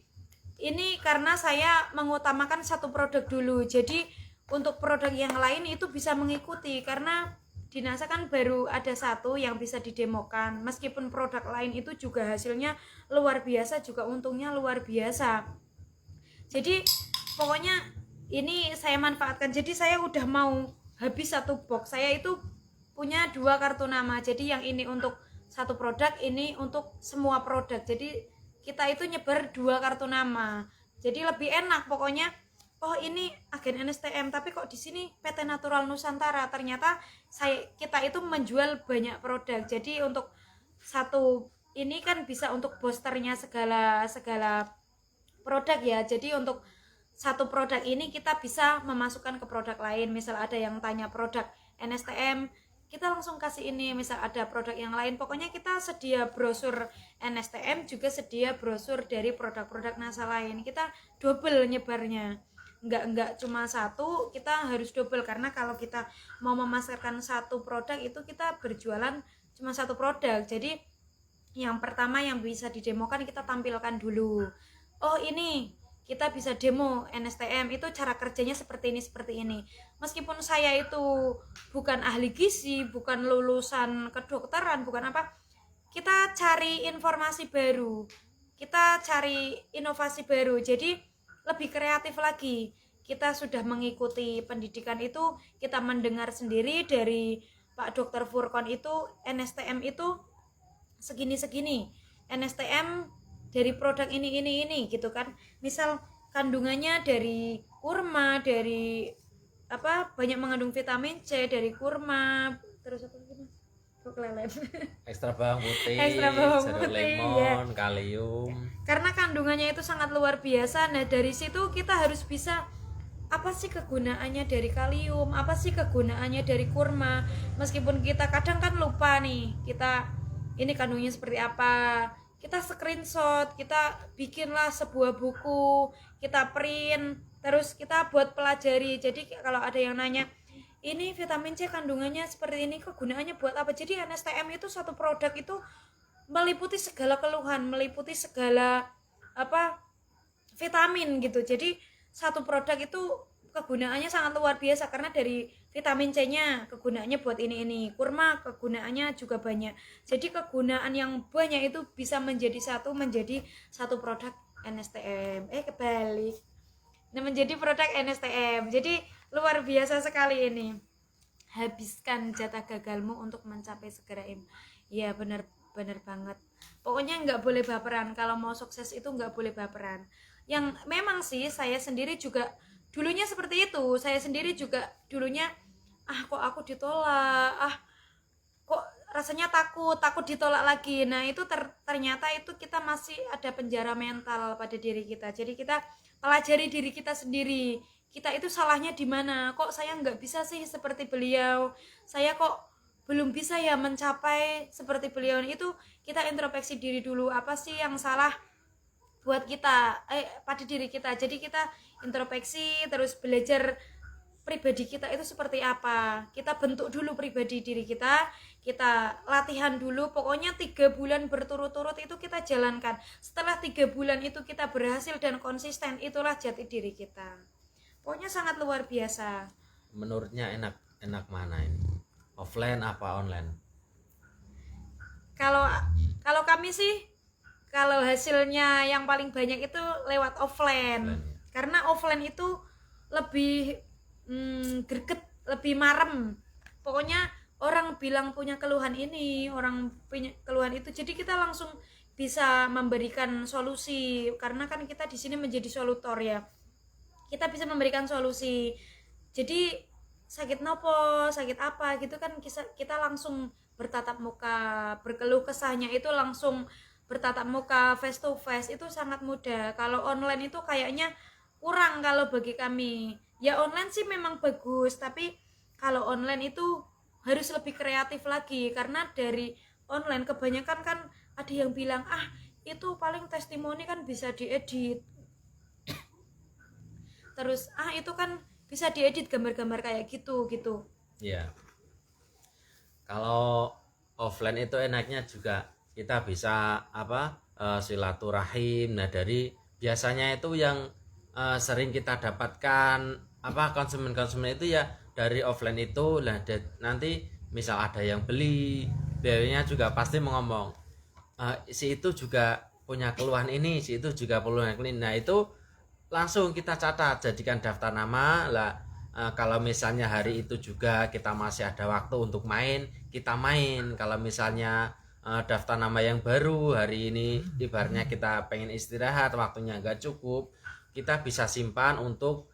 ini karena saya mengutamakan satu produk dulu. Jadi untuk produk yang lain itu bisa mengikuti karena di NASA kan baru ada satu yang bisa didemokan. Meskipun produk lain itu juga hasilnya luar biasa, juga untungnya luar biasa. Jadi pokoknya ini saya manfaatkan. Jadi saya udah mau habis satu box. Saya itu punya 2 kartu nama. Jadi yang ini untuk satu produk, ini untuk semua produk. Jadi kita itu nyebar 2 kartu nama. Jadi lebih enak pokoknya. Oh ini agen NSTM tapi kok di sini PT Natural Nusantara. Ternyata kita itu menjual banyak produk. Jadi untuk satu ini kan bisa untuk boosternya segala produk ya. Jadi untuk satu produk ini kita bisa memasukkan ke produk lain. Misal ada yang tanya produk NSTM, kita langsung kasih ini. Misal ada produk yang lain, pokoknya kita sedia brosur NSTM, juga sedia brosur dari produk-produk NASA lain. Kita double nyebarnya, enggak cuma satu, kita harus double. Karena kalau kita mau memasarkan satu produk itu kita berjualan cuma satu produk. Jadi yang pertama yang bisa didemokan kita tampilkan dulu. Oh ini kita bisa demo NSTM, itu cara kerjanya seperti ini. Meskipun saya itu bukan ahli gizi, bukan lulusan kedokteran, bukan apa, kita cari informasi baru, kita cari inovasi baru. Jadi lebih kreatif lagi. Kita sudah mengikuti pendidikan itu, kita mendengar sendiri dari Pak Dr. Furkon itu NSTM itu segini, NSTM dari produk ini gitu kan. Misal kandungannya dari kurma, dari apa, banyak mengandung vitamin C dari kurma, terus apa lagi Mas? Lelem.
Ekstra bawang putih,
Ekstra bawang
jeruk
putih,
lemon,
ya.
kalium.
Karena kandungannya itu sangat luar biasa. Nah dari situ kita harus bisa, apa sih kegunaannya dari kalium, apa sih kegunaannya dari kurma. Meskipun kita kadang kan lupa nih, kita ini kandungnya seperti apa, kita screenshot, kita bikinlah sebuah buku, kita print, terus kita buat pelajari. Jadi kalau ada yang nanya, ini vitamin C kandungannya seperti ini, kegunaannya buat apa? Jadi NSTM itu satu produk itu meliputi segala keluhan, meliputi segala apa vitamin gitu. Jadi satu produk itu kegunaannya sangat luar biasa, karena dari vitamin C-nya kegunaannya buat ini, kurma kegunaannya juga banyak. Jadi kegunaan yang banyak itu bisa menjadi satu produk NSTM. Kebalik. Nah, menjadi produk NSTM. Jadi luar biasa sekali ini. Habiskan jatah gagalmu untuk mencapai segera im. Ya benar banget. Pokoknya nggak boleh baperan. Kalau mau sukses itu nggak boleh baperan. Yang memang sih saya sendiri juga dulunya seperti itu. Saya sendiri juga dulunya kok aku ditolak, kok rasanya takut ditolak lagi. Nah itu ternyata itu kita masih ada penjara mental pada diri kita. Jadi kita pelajari diri kita sendiri, kita itu salahnya di mana, kok saya nggak bisa sih seperti beliau, saya kok belum bisa ya mencapai seperti beliau. Itu kita introspeksi diri dulu, apa sih yang salah buat kita pada diri kita. Jadi kita introspeksi, terus belajar pribadi kita itu seperti apa, kita bentuk dulu pribadi diri kita latihan dulu. Pokoknya 3 bulan berturut-turut itu kita jalankan. Setelah 3 bulan itu kita berhasil dan konsisten, itulah jati diri kita. Pokoknya sangat luar biasa.
Menurutnya enak mana ini, offline apa online?
Kalau kami sih, kalau hasilnya yang paling banyak itu lewat offline. Karena offline itu lebih greget, lebih marem. Pokoknya orang bilang punya keluhan ini, orang punya keluhan itu, jadi kita langsung bisa memberikan solusi. Karena kan kita di sini menjadi solutor ya, kita bisa memberikan solusi. Jadi sakit nopo, sakit apa gitu kan, kita langsung bertatap muka, berkeluh kesahnya itu langsung bertatap muka, face to face. Itu sangat mudah. Kalau online itu kayaknya kurang kalau bagi kami. Ya online sih memang bagus, tapi kalau online itu harus lebih kreatif lagi, karena dari online kebanyakan kan ada yang bilang itu paling testimoni kan bisa diedit, terus itu kan bisa diedit gambar-gambar kayak gitu.
Ya, kalau offline itu enaknya juga kita bisa silaturahim. Nah, dari biasanya itu yang sering kita dapatkan konsumen itu ya dari offline itu. Nah, nanti misal ada yang beli, belinya juga pasti ngomong si itu juga punya keluhan ini, si itu juga keluhan ini. Nah, itu langsung kita catat, jadikan daftar nama lah. Kalau misalnya hari itu juga kita masih ada waktu untuk main, kita main. Kalau misalnya daftar nama yang baru hari ini ibaratnya kita pengen istirahat, waktunya nggak cukup, kita bisa simpan untuk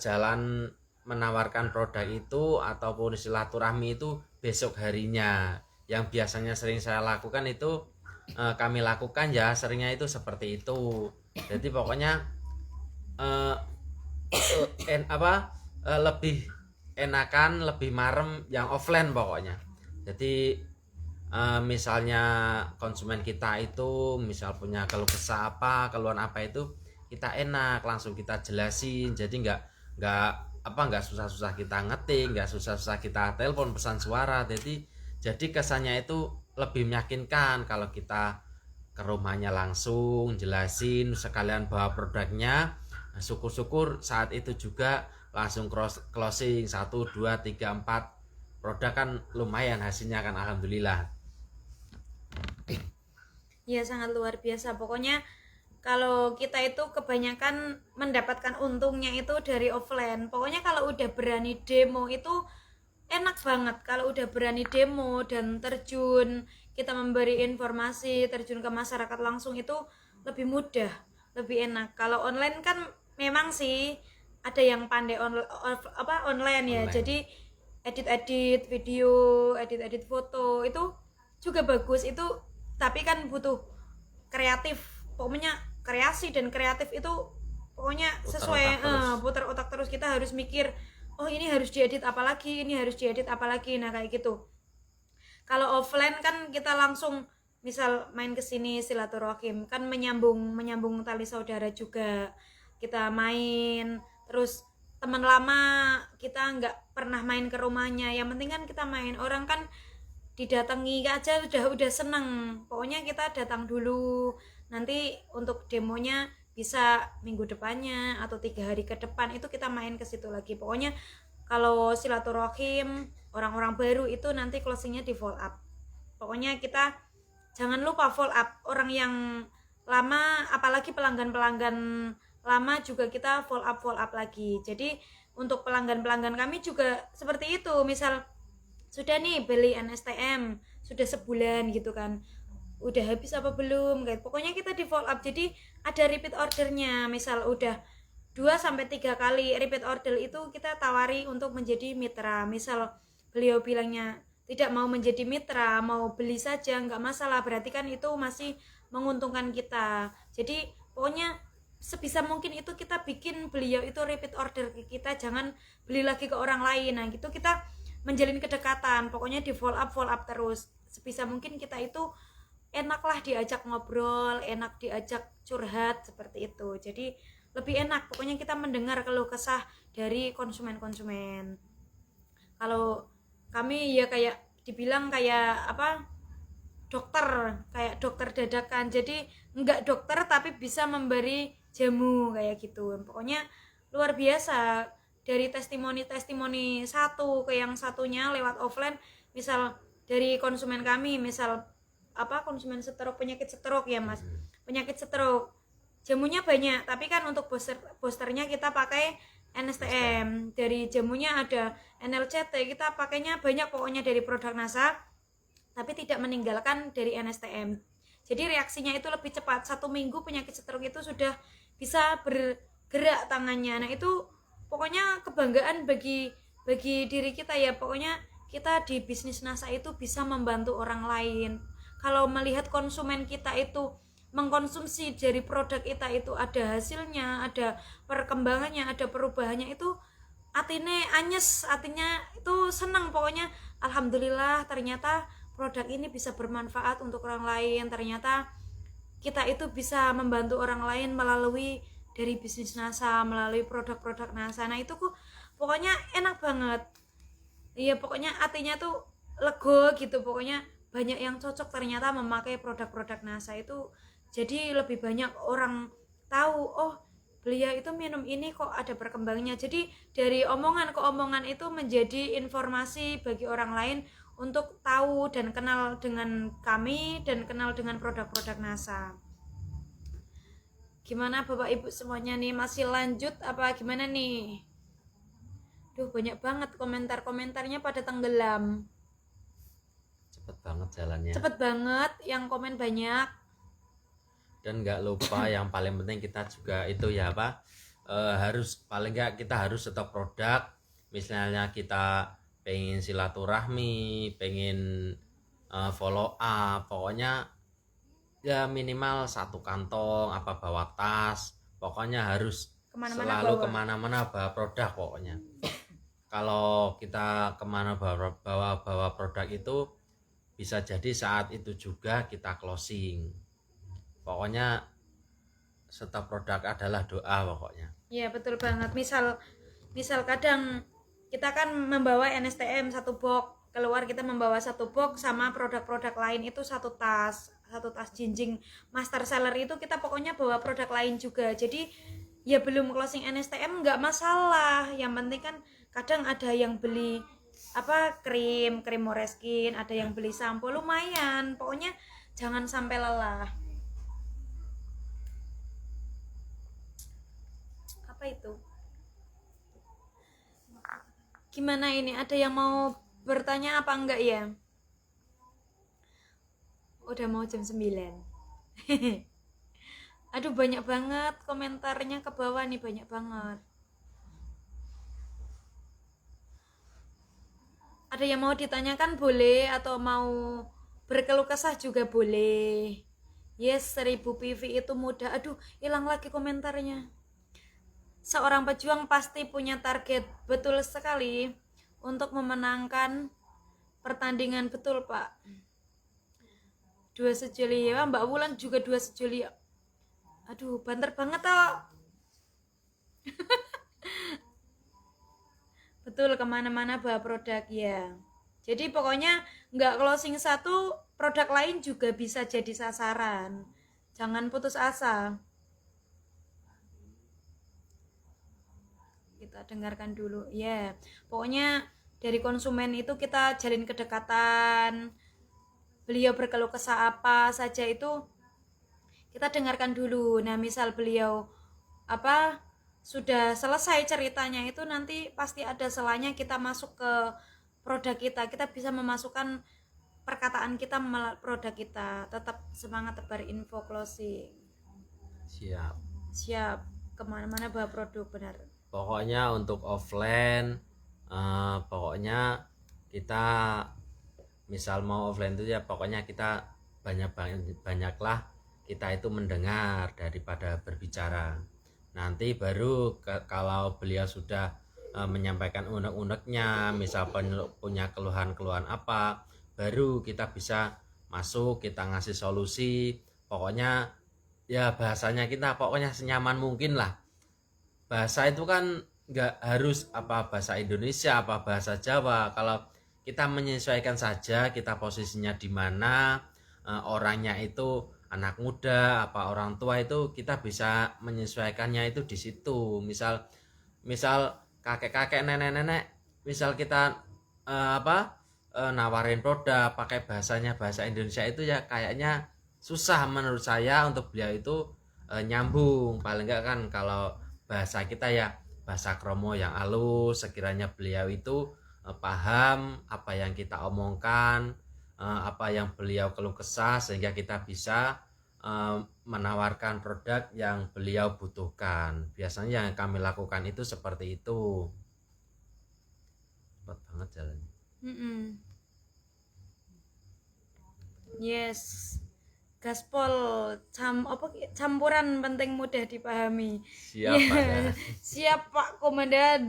jalan menawarkan produk itu ataupun silaturahmi itu besok harinya. Yang biasanya sering saya lakukan itu kami lakukan ya seringnya itu seperti itu. Jadi pokoknya lebih enakan, lebih marem yang offline pokoknya. Jadi misalnya konsumen kita itu misal punya keluh kesah keluhan apa itu, kita enak langsung kita jelasin. Jadi nggak susah-susah kita ngetik, nggak susah-susah kita telepon pesan suara. Jadi kesannya itu lebih meyakinkan kalau kita ke rumahnya langsung jelasin, sekalian bawa produknya. Nah, syukur-syukur saat itu juga langsung closing 1, 2, 3, 4 produk kan lumayan hasilnya kan, alhamdulillah.
Ya sangat luar biasa. Pokoknya kalau kita itu kebanyakan mendapatkan untungnya itu dari offline. Pokoknya kalau udah berani demo itu enak banget. Kalau udah berani demo dan terjun, kita memberi informasi, terjun ke masyarakat langsung, itu lebih mudah, lebih enak. Kalau online kan memang sih ada yang pandai online ya. Jadi edit video, edit foto itu juga bagus itu, tapi kan butuh kreatif. Pokoknya kreasi dan kreatif itu pokoknya sesuai putar otak terus. Kita harus mikir, oh ini harus diedit apalagi, ini harus diedit apalagi. Nah kayak gitu. Kalau offline kan kita langsung misal main kesini silaturahim, kan menyambung tali saudara juga. Kita main, terus teman lama kita nggak pernah main ke rumahnya, yang penting kan kita main. Orang kan didatangi aja udah seneng. Pokoknya kita datang dulu, nanti untuk demonya bisa minggu depannya atau 3 hari ke depan itu kita main ke situ lagi. Pokoknya kalau silaturahim orang-orang baru itu nanti closingnya di follow up. Pokoknya kita jangan lupa follow up orang yang lama, apalagi pelanggan-pelanggan lama juga kita follow up lagi. Jadi untuk pelanggan-pelanggan kami juga seperti itu. Misal sudah nih beli NSTM sudah sebulan gitu kan, udah habis apa belum, kayak pokoknya kita di follow up. Jadi ada repeat ordernya. Misal udah 2-3 kali repeat order itu kita tawari untuk menjadi mitra. Misal beliau bilangnya tidak mau menjadi mitra, mau beli saja nggak masalah, berarti kan itu masih menguntungkan kita. Jadi pokoknya sebisa mungkin itu kita bikin beliau itu repeat order ke kita, jangan beli lagi ke orang lain. Nah gitu kita menjalin kedekatan. Pokoknya di follow up terus. Sebisa mungkin kita itu enaklah diajak ngobrol, enak diajak curhat seperti itu. Jadi lebih enak. Pokoknya kita mendengar keluh kesah dari konsumen-konsumen. Kalau kami ya kayak dibilang kayak dokter dadakan. Jadi enggak dokter tapi bisa memberi jamu kayak gitu. Pokoknya luar biasa. Dari testimoni satu ke yang satunya lewat offline. Misal dari konsumen kami, misal konsumen stroke, penyakit stroke ya mas, penyakit stroke, jamunya banyak, tapi kan untuk boosternya kita pakai NSTM. Dari jamunya ada NLCT, kita pakainya banyak pokoknya dari produk NASA, tapi tidak meninggalkan dari NSTM. Jadi reaksinya itu lebih cepat. 1 minggu penyakit stroke itu sudah bisa bergerak tangannya. Nah itu pokoknya kebanggaan bagi diri kita ya. Pokoknya kita di bisnis NASA itu bisa membantu orang lain. Kalau melihat konsumen kita itu mengkonsumsi dari produk kita itu ada hasilnya, ada perkembangannya, ada perubahannya, itu atine anyes, artinya itu senang pokoknya. Alhamdulillah ternyata produk ini bisa bermanfaat untuk orang lain, ternyata kita itu bisa membantu orang lain melalui dari bisnis NASA, melalui produk-produk NASA. Nah itu kok pokoknya enak banget. Iya pokoknya artinya tuh lego gitu, pokoknya banyak yang cocok ternyata memakai produk-produk NASA itu. Jadi lebih banyak orang tahu, oh beliau itu minum ini kok ada perkembangannya. Jadi dari omongan ke omongan itu menjadi informasi bagi orang lain untuk tahu dan kenal dengan kami dan kenal dengan produk-produk NASA. Gimana Bapak Ibu semuanya nih, masih lanjut apa gimana nih? Duh banyak banget komentar-komentarnya pada tenggelam.
Cepet banget jalannya.
Cepet banget yang komen banyak.
Dan nggak lupa yang paling penting kita juga itu ya apa, harus paling nggak kita harus stok produk. Misalnya kita pengen silaturahmi, pengen follow up, pokoknya ya minimal 1 kantong apa bawa tas, pokoknya harus selalu kemana-mana bawa produk pokoknya. Kalau kita kemana bawa produk itu bisa jadi saat itu juga kita closing. Pokoknya stok produk adalah doa pokoknya.
Iya betul banget. Misal kadang kita kan membawa NSTM 1 box, keluar kita membawa 1 box sama produk-produk lain itu 1 tas jinjing master seller itu kita pokoknya bawa produk lain juga. Jadi ya belum closing NSTM nggak masalah. Yang penting kan kadang ada yang beli apa krim Moreskin, ada yang beli sampo, lumayan. Pokoknya jangan sampai lelah. Apa itu? Gimana ini? Ada yang mau bertanya apa enggak ya? Udah mau jam 9. Aduh banyak banget komentarnya ke bawah nih, banyak banget. Ada yang mau ditanyakan boleh, atau mau berkeluh kesah juga boleh. Yes, 1000 PV itu mudah. Aduh, hilang lagi komentarnya. Seorang pejuang pasti punya target, betul sekali, untuk memenangkan pertandingan, betul Pak. 2 sejoli ya, Mbak Wulan juga 2 sejoli. Aduh, banter banget toh. Betul, kemana-mana bawa produk ya. Jadi pokoknya nggak closing 1, produk lain juga bisa jadi sasaran. Jangan putus asa. Kita dengarkan dulu ya. Pokoknya dari konsumen itu kita jalin kedekatan. Beliau berkeluh kesah apa saja itu kita dengarkan dulu. Nah misal beliau apa sudah selesai ceritanya itu, nanti pasti ada selanya kita masuk ke produk kita. Kita bisa memasukkan perkataan kita melalui produk kita. Tetap semangat tebar info closing. Siap kemana-mana bawa produk, benar.
Pokoknya untuk offline pokoknya kita misal mau offline itu ya pokoknya kita banyaklah kita itu mendengar daripada berbicara. Nanti baru kalau beliau sudah menyampaikan unek-uneknya, misal punya keluhan-keluhan apa, baru kita bisa masuk, kita ngasih solusi. Pokoknya ya bahasanya kita pokoknya senyaman mungkin lah. Bahasa itu kan nggak harus apa bahasa Indonesia apa bahasa Jawa. Kalau kita menyesuaikan saja kita posisinya di mana, orangnya itu anak muda apa orang tua, itu kita bisa menyesuaikannya itu di situ. Misal kakek-kakek, nenek-nenek, misal kita nawarin produk pakai bahasa Indonesia itu ya kayaknya susah menurut saya untuk beliau itu nyambung. Paling enggak kan kalau bahasa kita ya bahasa kromo yang halus, sekiranya beliau itu paham apa yang kita omongkan, apa yang beliau keluh kesah, sehingga kita bisa menawarkan produk yang beliau butuhkan. Biasanya yang kami lakukan itu seperti itu. Cepat banget jalannya.
Yes, gaspol campuran penting mudah dipahami.
Siap Pak.
Siap Pak Komandan.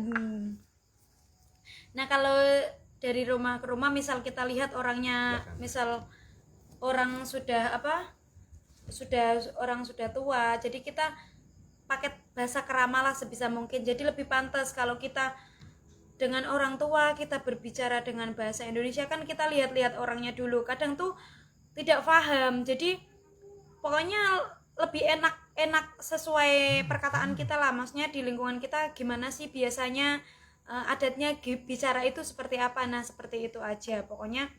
Nah, kalau dari rumah ke rumah, misal kita lihat orangnya,
Silakan.
misal orang sudah orang sudah tua, jadi kita pakai bahasa kerama lah sebisa mungkin. Jadi lebih pantas kalau kita dengan orang tua kita berbicara dengan bahasa Indonesia, kan kita lihat-lihat orangnya dulu. Kadang tuh tidak paham. Jadi pokoknya lebih enak sesuai perkataan kita lah. Maksudnya di lingkungan kita gimana sih biasanya adatnya bicara itu seperti apa. Nah, seperti itu aja. Pokoknya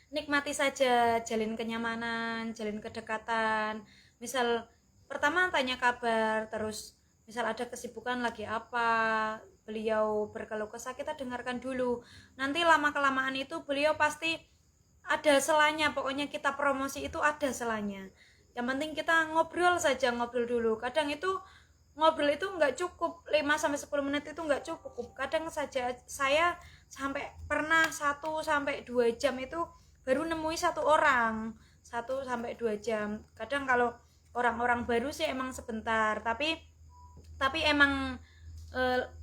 nikmati saja, jalin kenyamanan, jalin kedekatan. Misal pertama tanya kabar, terus misal ada kesibukan lagi apa, beliau berkeluh kesah, kita dengarkan dulu. Nanti lama kelamaan itu beliau pasti ada selanya. Pokoknya kita promosi itu ada selanya. Yang penting kita ngobrol saja, ngobrol dulu. Kadang itu ngobrol itu nggak cukup 5-10 menit, itu nggak cukup. Kadang saja saya sampai pernah 1-2 jam itu baru nemui 1 orang, 1-2 jam. Kadang kalau orang-orang baru sih emang sebentar, tapi emang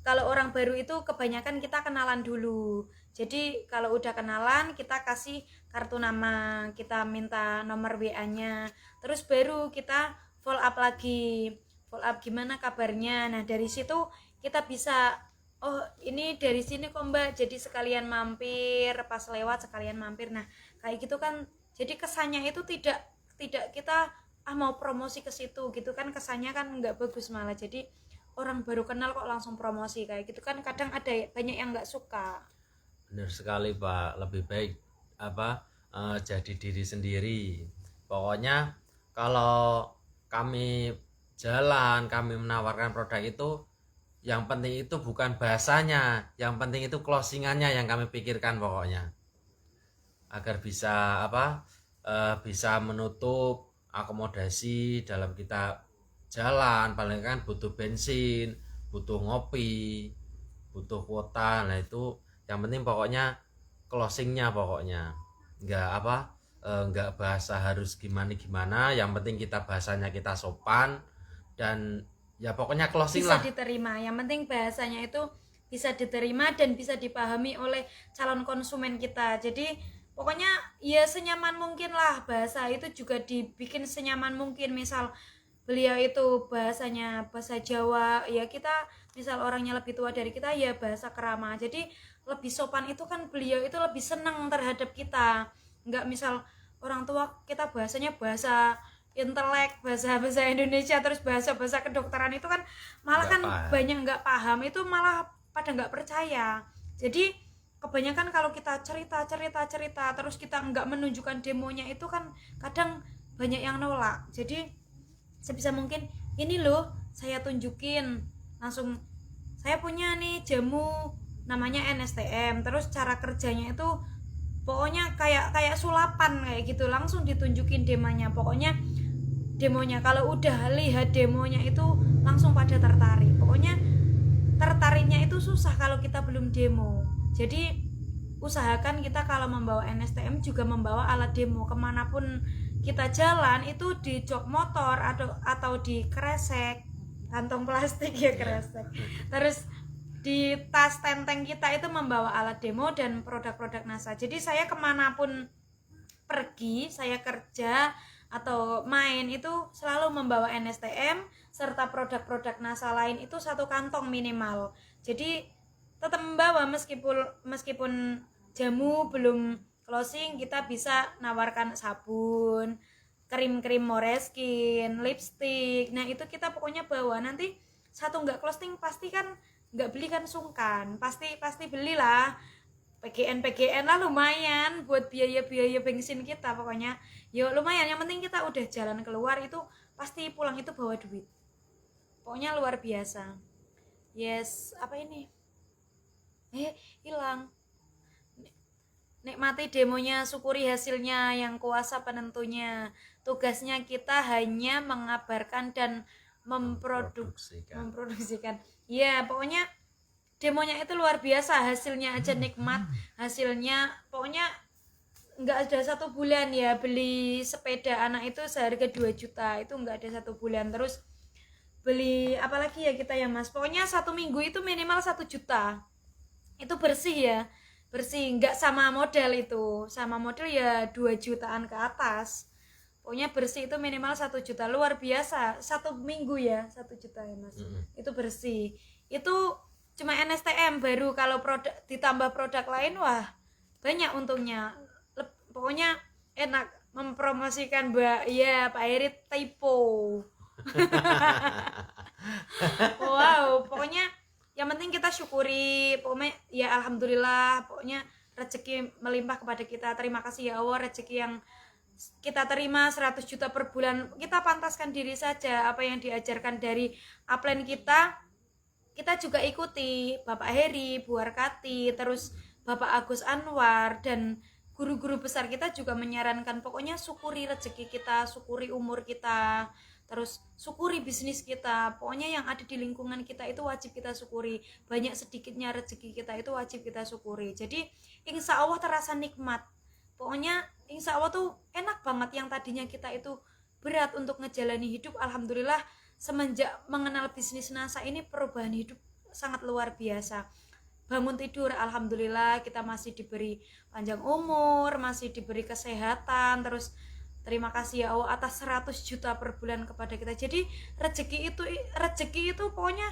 kalau orang baru itu kebanyakan kita kenalan dulu. Jadi kalau udah kenalan kita kasih kartu nama, kita minta nomor WA-nya, terus baru kita follow up lagi, follow up gimana kabarnya. Nah, dari situ kita bisa, oh ini dari sini kok Mbak, jadi sekalian mampir, pas lewat sekalian mampir. Nah, kayak gitu kan, jadi kesannya itu tidak kita mau promosi ke situ gitu kan, kesannya kan nggak bagus, malah jadi orang baru kenal kok langsung promosi kayak gitu kan, kadang ada banyak yang nggak suka.
Benar sekali Pak, lebih baik jadi diri sendiri. Pokoknya kalau kami jalan, kami menawarkan produk itu, yang penting itu bukan bahasanya, yang penting itu closingannya yang kami pikirkan pokoknya, agar bisa bisa menutup akomodasi dalam kita jalan. Paling kan butuh bensin, butuh ngopi, butuh kuota. Nah itu yang penting pokoknya closingnya, pokoknya nggak bahasa harus gimana, yang penting kita bahasanya kita sopan dan ya pokoknya closing
bisa
lah.
diterima, yang penting bahasanya itu bisa diterima dan bisa dipahami oleh calon konsumen kita. Jadi pokoknya ya senyaman mungkin lah, bahasa itu juga dibikin senyaman mungkin. Misal beliau itu bahasanya bahasa Jawa, ya kita misal orangnya lebih tua dari kita, ya bahasa kerama. Jadi lebih sopan itu kan, beliau itu lebih senang terhadap kita. Enggak misal orang tua kita bahasanya bahasa intelek, bahasa Indonesia, terus bahasa kedokteran, itu kan malah
Nggak
kan
paham.
banyak nggak paham, itu malah pada nggak percaya. Jadi kebanyakan kalau kita cerita terus kita nggak menunjukkan demonya, itu kan kadang banyak yang nolak. Jadi sebisa mungkin ini loh saya tunjukin, langsung saya punya nih jamu namanya NSTM, terus cara kerjanya itu pokoknya kayak sulapan kayak gitu, langsung ditunjukin demonya. Pokoknya demonya, kalau udah lihat demonya itu langsung pada tertarik. Pokoknya tertariknya itu susah kalau kita belum demo. Jadi usahakan kita kalau membawa NSTM juga membawa alat demo kemanapun kita jalan, itu di jok motor atau di kresek, kantong plastik ya, kresek. Terus di tas tenteng kita itu membawa alat demo dan produk-produk NASA. Jadi saya kemanapun pergi, saya kerja atau main, itu selalu membawa NSTM serta produk-produk NASA lain itu 1 kantong minimal. Jadi tetap membawa, meskipun jamu belum closing, kita bisa nawarkan sabun, krim Moreskin, lipstick. Nah itu kita pokoknya bawa. Nanti satu nggak closing pasti kan nggak beli kan sungkan, pasti belilah. PGN lah, lumayan buat biaya bensin kita. Pokoknya yo lumayan, yang penting kita udah jalan keluar itu pasti pulang itu bawa duit. Pokoknya luar biasa. Yes, apa ini? Hilang. Nikmati demonya, syukuri hasilnya, yang kuasa penentunya. Tugasnya kita hanya mengabarkan dan memproduksikan. Ya, pokoknya demonya itu luar biasa, hasilnya aja nikmat. Hasilnya pokoknya nggak ada 1 bulan ya, beli sepeda anak itu seharga 2 juta, itu nggak ada 1 bulan. Terus beli apalagi ya kita ya Mas, pokoknya 1 minggu itu minimal 1 juta. itu bersih ya, bersih, nggak sama model. Itu sama model ya 2 jutaan ke atas. Pokoknya bersih itu minimal 1 juta, luar biasa. 1 minggu ya 1 juta ya mas. Itu bersih. Itu cuma NSTM baru, kalau produk ditambah produk lain wah banyak untungnya. Pokoknya enak mempromosikan Mbak ya Pak Heri typo. Wow, pokoknya yang penting kita syukuri. Pokoknya ya alhamdulillah, pokoknya rezeki melimpah kepada kita. Terima kasih ya Allah, rezeki yang kita terima 100 juta per bulan, kita pantaskan diri saja. Apa yang diajarkan dari upline kita juga ikuti. Bapak Heri, Bu Arkati, terus Bapak Agus Anwar, dan guru-guru besar kita juga menyarankan pokoknya syukuri rezeki kita, syukuri umur kita, terus syukuri bisnis kita. Pokoknya yang ada di lingkungan kita itu wajib kita syukuri. Banyak sedikitnya rezeki kita itu wajib kita syukuri. Jadi insya Allah terasa nikmat. Pokoknya insya Allah tuh enak banget. Yang tadinya kita itu berat untuk ngejalani hidup, alhamdulillah semenjak mengenal bisnis NASA ini perubahan hidup sangat luar biasa. Bangun tidur alhamdulillah kita masih diberi panjang umur, masih diberi kesehatan, terus terima kasih ya Allah atas 100 juta per bulan kepada kita. Jadi rezeki itu pokoknya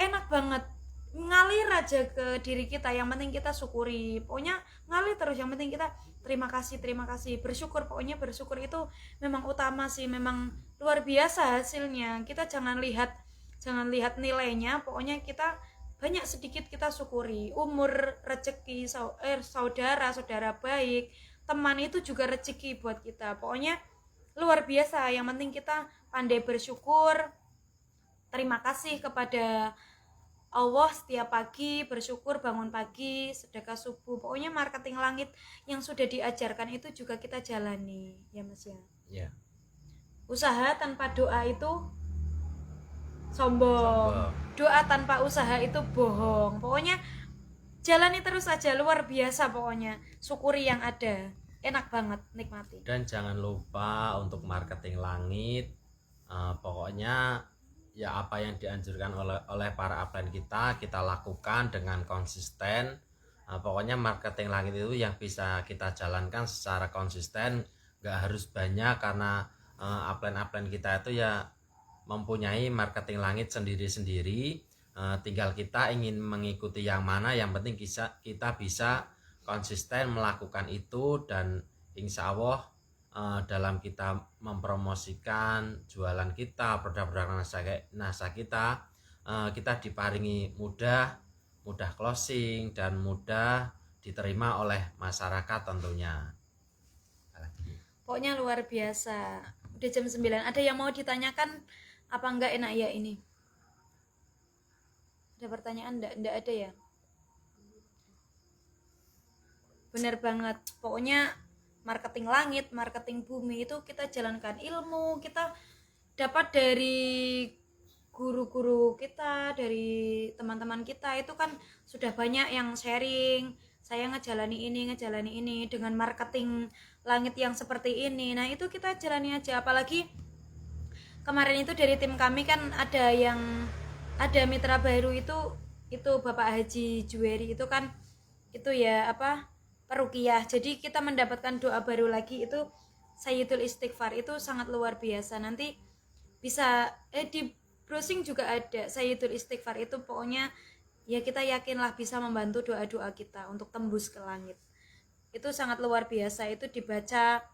enak banget, ngalir aja ke diri kita. Yang penting kita syukuri, pokoknya ngalir terus. Yang penting kita terima kasih, bersyukur. Pokoknya bersyukur itu memang utama sih, memang luar biasa hasilnya. Kita jangan lihat nilainya, pokoknya kita banyak sedikit kita syukuri. Umur, rezeki, saudara baik, teman itu juga rezeki buat kita. Pokoknya luar biasa. Yang penting kita pandai bersyukur, terima kasih kepada Allah setiap pagi, bersyukur bangun pagi, sedekah subuh. Pokoknya marketing langit yang sudah diajarkan itu juga kita jalani ya mas ya.
Ya.
Usaha tanpa doa itu sombong. Doa tanpa usaha itu bohong. Pokoknya jalani terus aja, luar biasa. Pokoknya syukuri yang ada, enak banget, nikmati.
Dan jangan lupa untuk marketing langit, pokoknya ya apa yang dianjurkan oleh para upline kita lakukan dengan konsisten. Pokoknya marketing langit itu yang bisa kita jalankan secara konsisten, gak harus banyak, karena upline kita itu ya mempunyai marketing langit sendiri-sendiri. Tinggal kita ingin mengikuti yang mana, yang penting kita bisa konsisten melakukan itu. Dan insya Allah dalam kita mempromosikan jualan kita, produk-produk NASA kita diparingi mudah closing dan mudah diterima oleh masyarakat tentunya.
Pokoknya luar biasa. Udah jam 9. Ada yang mau ditanyakan apa enggak enak ya ini? Ada pertanyaan enggak ada ya? Bener banget. Pokoknya marketing langit, marketing bumi itu kita jalankan. Ilmu kita dapat dari guru-guru kita, dari teman-teman kita. Itu kan sudah banyak yang sharing, saya ngejalani ini dengan marketing langit yang seperti ini. Nah itu kita jalani aja. Apalagi kemarin itu dari tim kami kan ada mitra baru itu Bapak Haji Juweri itu kan itu ya peruqyah. Jadi kita mendapatkan doa baru lagi, itu Sayyidul Istighfar. Itu sangat luar biasa. Nanti bisa di browsing juga ada Sayyidul Istighfar. Itu pokoknya ya kita yakinlah bisa membantu doa-doa kita untuk tembus ke langit. Itu sangat luar biasa. Itu dibaca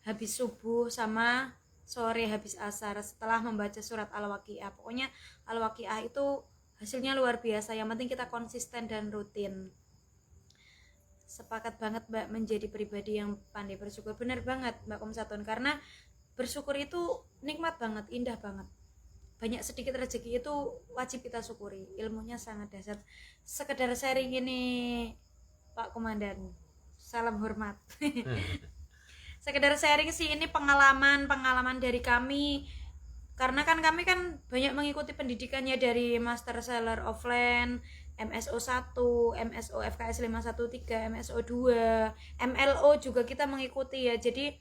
habis subuh sama sore habis asar setelah membaca surat Al-Waqiah. Pokoknya Al-Waqiah itu hasilnya luar biasa. Yang penting kita konsisten dan rutin. Sepakat banget Mbak, menjadi pribadi yang pandai bersyukur. Benar banget Mbak Komsatun, karena bersyukur itu nikmat banget, indah banget. Banyak sedikit rezeki itu wajib kita syukuri. Ilmunya sangat dahsyat. Sekedar sharing ini Pak Komandan, salam hormat. Sekedar sharing sih, ini pengalaman dari kami. Karena kan kami kan banyak mengikuti pendidikannya dari Master Seller Offline, MSO 1, MSO FKS 513, MSO 2, MLO juga kita mengikuti ya. Jadi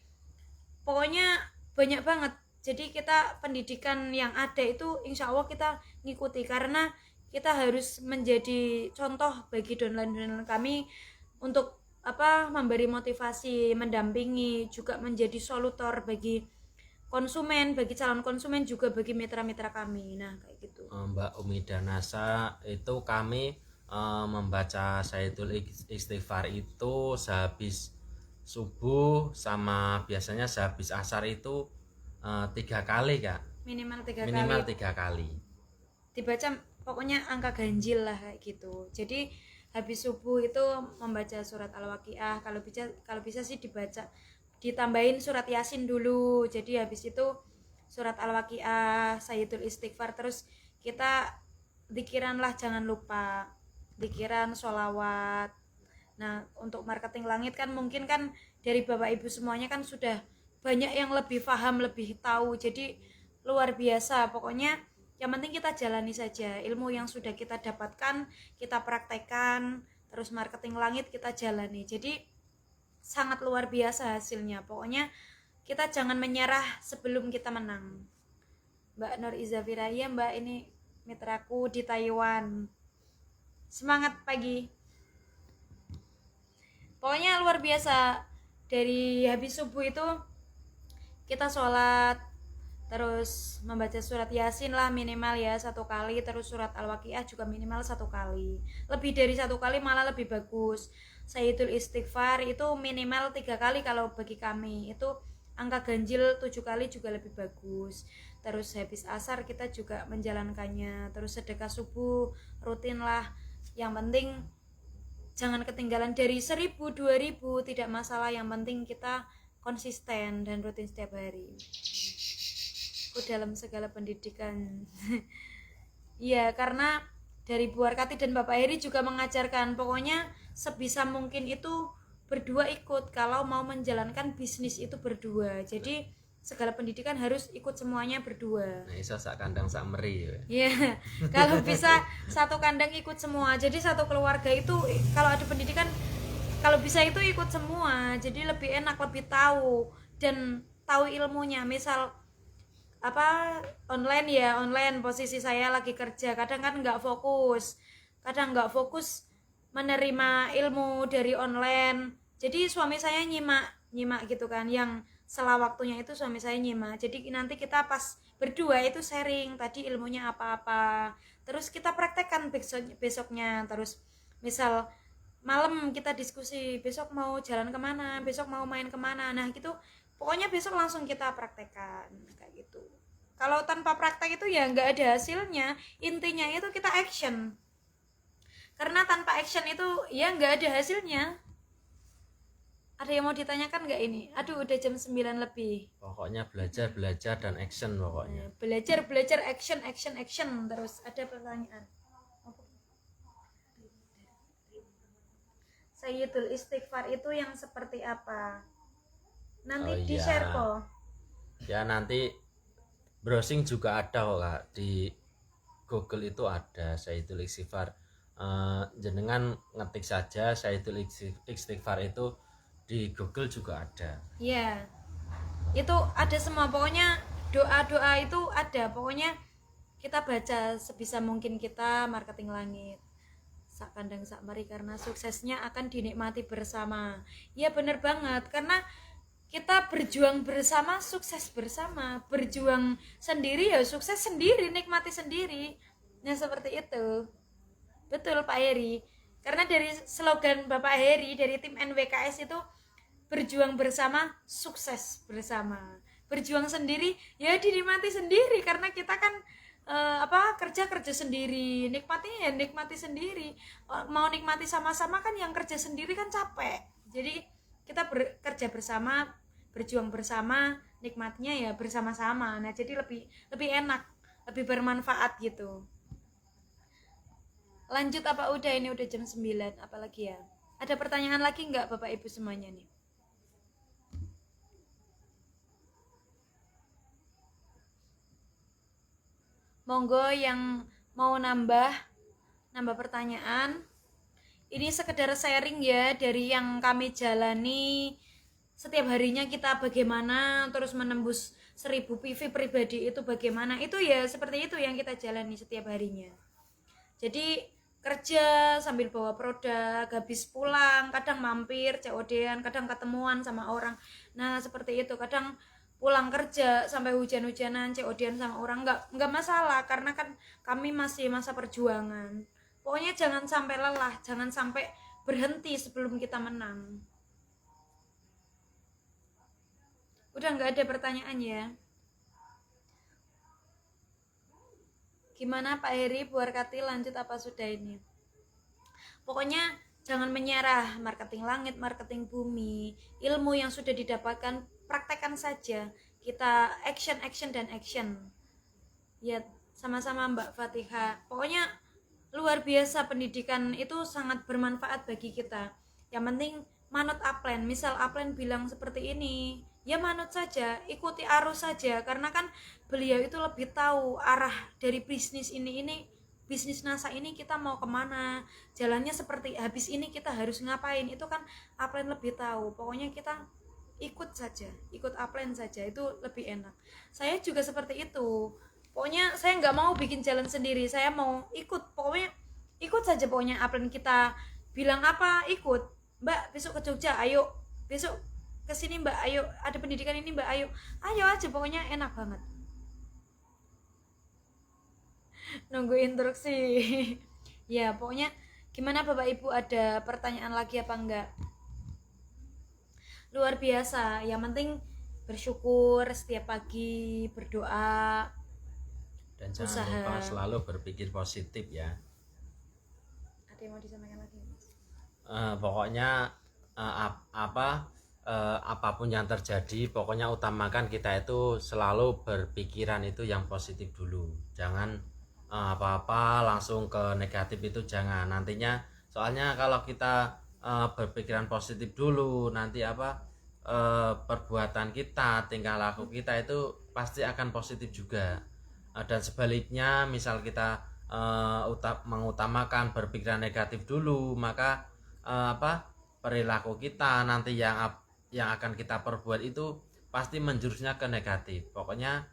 pokoknya banyak banget. Jadi kita pendidikan yang ada itu insya Allah kita ngikuti, karena kita harus menjadi contoh bagi downline kami untuk memberi motivasi, mendampingi, juga menjadi solutor bagi konsumen, bagi calon konsumen, juga bagi mitra-mitra kami. Nah kayak gitu.
Mbak Umi dan Nasa, itu kami membaca Sayyidul Istighfar itu sehabis subuh sama biasanya sehabis asar itu 3 kali Kak,
Minimal 3
minimal
kali
3 kali.
dibaca, pokoknya angka ganjil lah kayak gitu. Jadi habis subuh itu membaca surat Al-Waqiah, kalau bisa sih ditambahin surat Yasin dulu. Jadi habis itu surat Al-Waqiah, Sayyidul Istighfar, terus kita dzikiran lah, jangan lupa dzikiran, sholawat. Nah untuk marketing langit kan mungkin kan dari bapak ibu semuanya kan sudah banyak yang lebih paham, lebih tahu, jadi luar biasa. Pokoknya yang penting kita jalani saja ilmu yang sudah kita dapatkan, kita praktekkan, terus marketing langit kita jalani, jadi sangat luar biasa hasilnya. Pokoknya kita jangan menyerah sebelum kita menang. Mbak Nur Izafira, ya Mbak, ini mitraku di Taiwan, semangat pagi. Pokoknya luar biasa. Dari habis subuh itu kita sholat, terus membaca surat Yasin lah minimal ya 1 kali, terus surat Al-Waqiah juga minimal 1 kali, lebih dari 1 kali malah lebih bagus. Sayyidul Istighfar itu minimal 3 kali kalau bagi kami, itu angka ganjil 7 kali juga lebih bagus. Terus habis asar kita juga menjalankannya, terus sedekah subuh rutin lah. Yang penting jangan ketinggalan dari 1000, 2000 tidak masalah, yang penting kita konsisten dan rutin setiap hari. Dalam segala pendidikan. Iya, karena dari Bu Arkati dan Bapak Heri juga mengajarkan, pokoknya sebisa mungkin itu berdua ikut kalau mau menjalankan bisnis itu berdua. Jadi segala pendidikan harus ikut semuanya berdua.
Nah iso sak kandang sak meri ya.
Iya, kalau bisa satu kandang ikut semua. Jadi satu keluarga itu kalau ada pendidikan, kalau bisa itu ikut semua. Jadi lebih enak, lebih tahu dan tahu ilmunya. Misal online ya, online posisi saya lagi kerja, kadang kan nggak fokus menerima ilmu dari online. Jadi suami saya nyimak gitu kan, yang sela waktunya itu suami saya nyimak. Jadi nanti kita pas berdua itu sharing tadi ilmunya apa-apa, terus kita praktekkan besoknya. Terus misal malam kita diskusi, besok mau jalan kemana, besok mau main kemana, nah gitu. Pokoknya besok langsung kita praktekkan kayak gitu. Kalau tanpa praktek itu ya nggak ada hasilnya. Intinya itu kita action, karena tanpa action itu ya nggak ada hasilnya. Ada yang mau ditanyakan nggak ini? Aduh udah jam 9 lebih.
Pokoknya belajar dan action pokoknya.
Belajar action. Terus ada pertanyaan, Sayyidul Istighfar itu yang seperti apa? Nanti di share kok.
Ya nanti browsing juga ada kok Kak, di Google itu ada Sayyidul Istighfar. Jenengan ngetik saja Sayyidul Istighfar itu di Google juga ada.
Iya, itu ada semua. Pokoknya doa-doa itu ada. Pokoknya kita baca sebisa mungkin kita, marketing langit sak kandang sak mari, karena suksesnya akan dinikmati bersama. Ya bener banget, karena kita berjuang bersama, sukses bersama. Berjuang sendiri ya sukses sendiri, nikmati sendiri. Nah seperti itu. Betul Pak Heri. Karena dari slogan Bapak Heri dari tim NWKS itu, berjuang bersama, sukses bersama. Berjuang sendiri ya dinikmati sendiri, karena kita kan kerja sendiri, nikmatinya ya nikmati sendiri. Mau nikmati sama-sama kan, yang kerja sendiri kan capek. Jadi kita bekerja bersama, berjuang bersama, nikmatnya ya bersama-sama. Nah jadi lebih enak, lebih bermanfaat gitu. Lanjut apa udah? Ini udah jam 9, apalagi ya? Ada pertanyaan lagi nggak Bapak Ibu semuanya nih? Monggo yang mau nambah pertanyaan. Ini sekedar sharing ya dari yang kami jalani setiap harinya, kita bagaimana terus menembus 1000 PV pribadi itu bagaimana. Itu ya seperti itu yang kita jalani setiap harinya. Jadi kerja sambil bawa produk, habis pulang kadang mampir COD-an, kadang ketemuan sama orang. Nah seperti itu, kadang pulang kerja sampai hujan-hujanan COD-an sama orang, nggak masalah karena kan kami masih masa perjuangan. Pokoknya jangan sampai lelah, jangan sampai berhenti sebelum kita menang. Udah nggak ada pertanyaan ya? Gimana Pak Heri, Bu Arkati lanjut apa sudah ini? Pokoknya jangan menyerah, marketing langit, marketing bumi, ilmu yang sudah didapatkan praktekkan saja. Kita action dan action. Ya, sama-sama Mbak Fatihah. Pokoknya luar biasa, pendidikan itu sangat bermanfaat bagi kita. Yang penting manut upline. Misal upline bilang seperti ini, ya manut saja, ikuti arus saja, karena kan beliau itu lebih tahu arah dari bisnis ini bisnis NASA ini kita mau kemana, jalannya seperti habis ini kita harus ngapain, itu kan upline lebih tahu. Pokoknya kita ikut saja, ikut upline saja, itu lebih enak. Saya juga seperti itu, pokoknya saya nggak mau bikin jalan sendiri, saya mau ikut, pokoknya ikut saja. Pokoknya upline kita bilang apa, ikut. Mbak besok ke Jogja, ayo. Besok kesini Mbak, ayo. Ada pendidikan ini Mbak, ayo aja. Pokoknya enak banget. Nunggu instruksi. Ya pokoknya gimana Bapak Ibu, ada pertanyaan lagi apa enggak? Luar biasa, yang penting bersyukur setiap pagi, berdoa,
dan jangan lupa selalu berpikir positif ya.
Ada yang mau disampaikan lagi?
Pokoknya apapun yang terjadi, pokoknya utamakan kita itu selalu berpikiran itu yang positif dulu. Jangan apa-apa langsung ke negatif, itu jangan. Nantinya soalnya kalau kita berpikiran positif dulu, nanti perbuatan kita, tingkah laku kita itu pasti akan positif juga. Dan sebaliknya, misal kita mengutamakan berpikiran negatif dulu, maka perilaku kita nanti yang akan kita perbuat itu pasti menjurusnya ke negatif. Pokoknya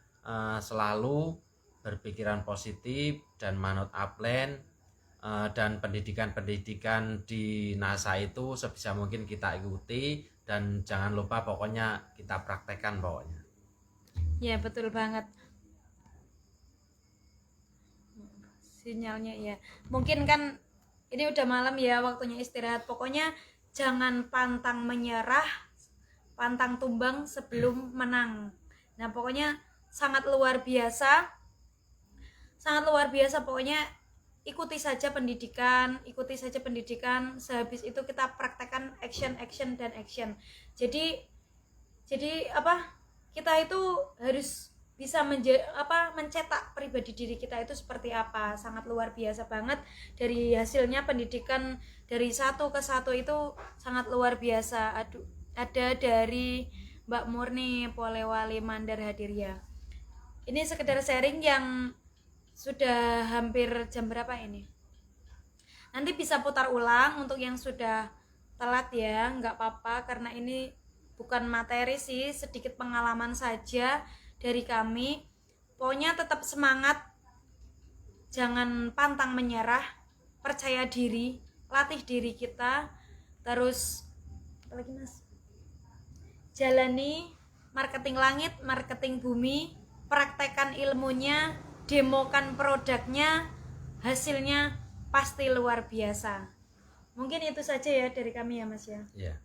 selalu berpikiran positif dan manut upline, dan pendidikan di NASA itu sebisa mungkin kita ikuti, dan jangan lupa pokoknya kita praktekkan pokoknya.
Ya betul banget. Sinyalnya ya. Mungkin kan ini udah malam ya, waktunya istirahat. Pokoknya jangan pantang menyerah, pantang tumbang sebelum menang. Nah pokoknya sangat luar biasa pokoknya. Ikuti saja pendidikan, sehabis itu kita praktekkan action dan action. Jadi kita itu harus bisa mencetak pribadi diri kita itu seperti apa. Sangat luar biasa banget dari hasilnya pendidikan dari 1 ke 1 itu sangat luar biasa. Ada dari Mbak Murni Polewali Mandar hadir ya. Ini sekedar sharing yang sudah hampir jam berapa ini? Nanti bisa putar ulang untuk yang sudah telat ya, nggak apa-apa, karena ini bukan materi sih, sedikit pengalaman saja dari kami. Pokoknya tetap semangat, jangan pantang menyerah, percaya diri, latih diri kita, terus apa lagi Mas? Jalani marketing langit, marketing bumi, praktekkan ilmunya, demokan produknya, hasilnya pasti luar biasa. Mungkin itu saja ya dari kami ya Mas ya.
Yeah.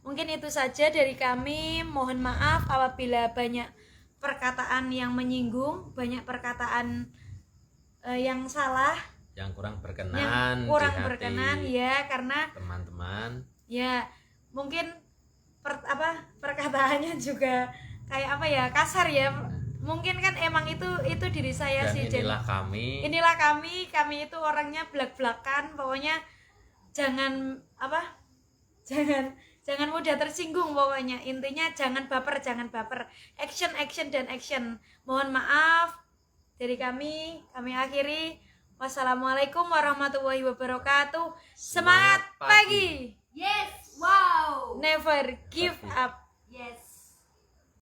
Mungkin itu saja dari kami. Mohon maaf apabila banyak perkataan yang menyinggung, banyak perkataan yang salah,
yang kurang berkenan,
ya, karena
teman-teman
ya mungkin perkataannya juga kayak kasar ya. Mungkin kan emang itu diri saya
dan
sih.
Inilah
kami itu orangnya blak-blakan. Pokoknya jangan mudah tersinggung. Pokoknya intinya jangan baper. Action dan action. Mohon maaf dari kami akhiri. Wassalamualaikum warahmatullahi wabarakatuh. Semangat pagi.
Yes, wow.
Never give up.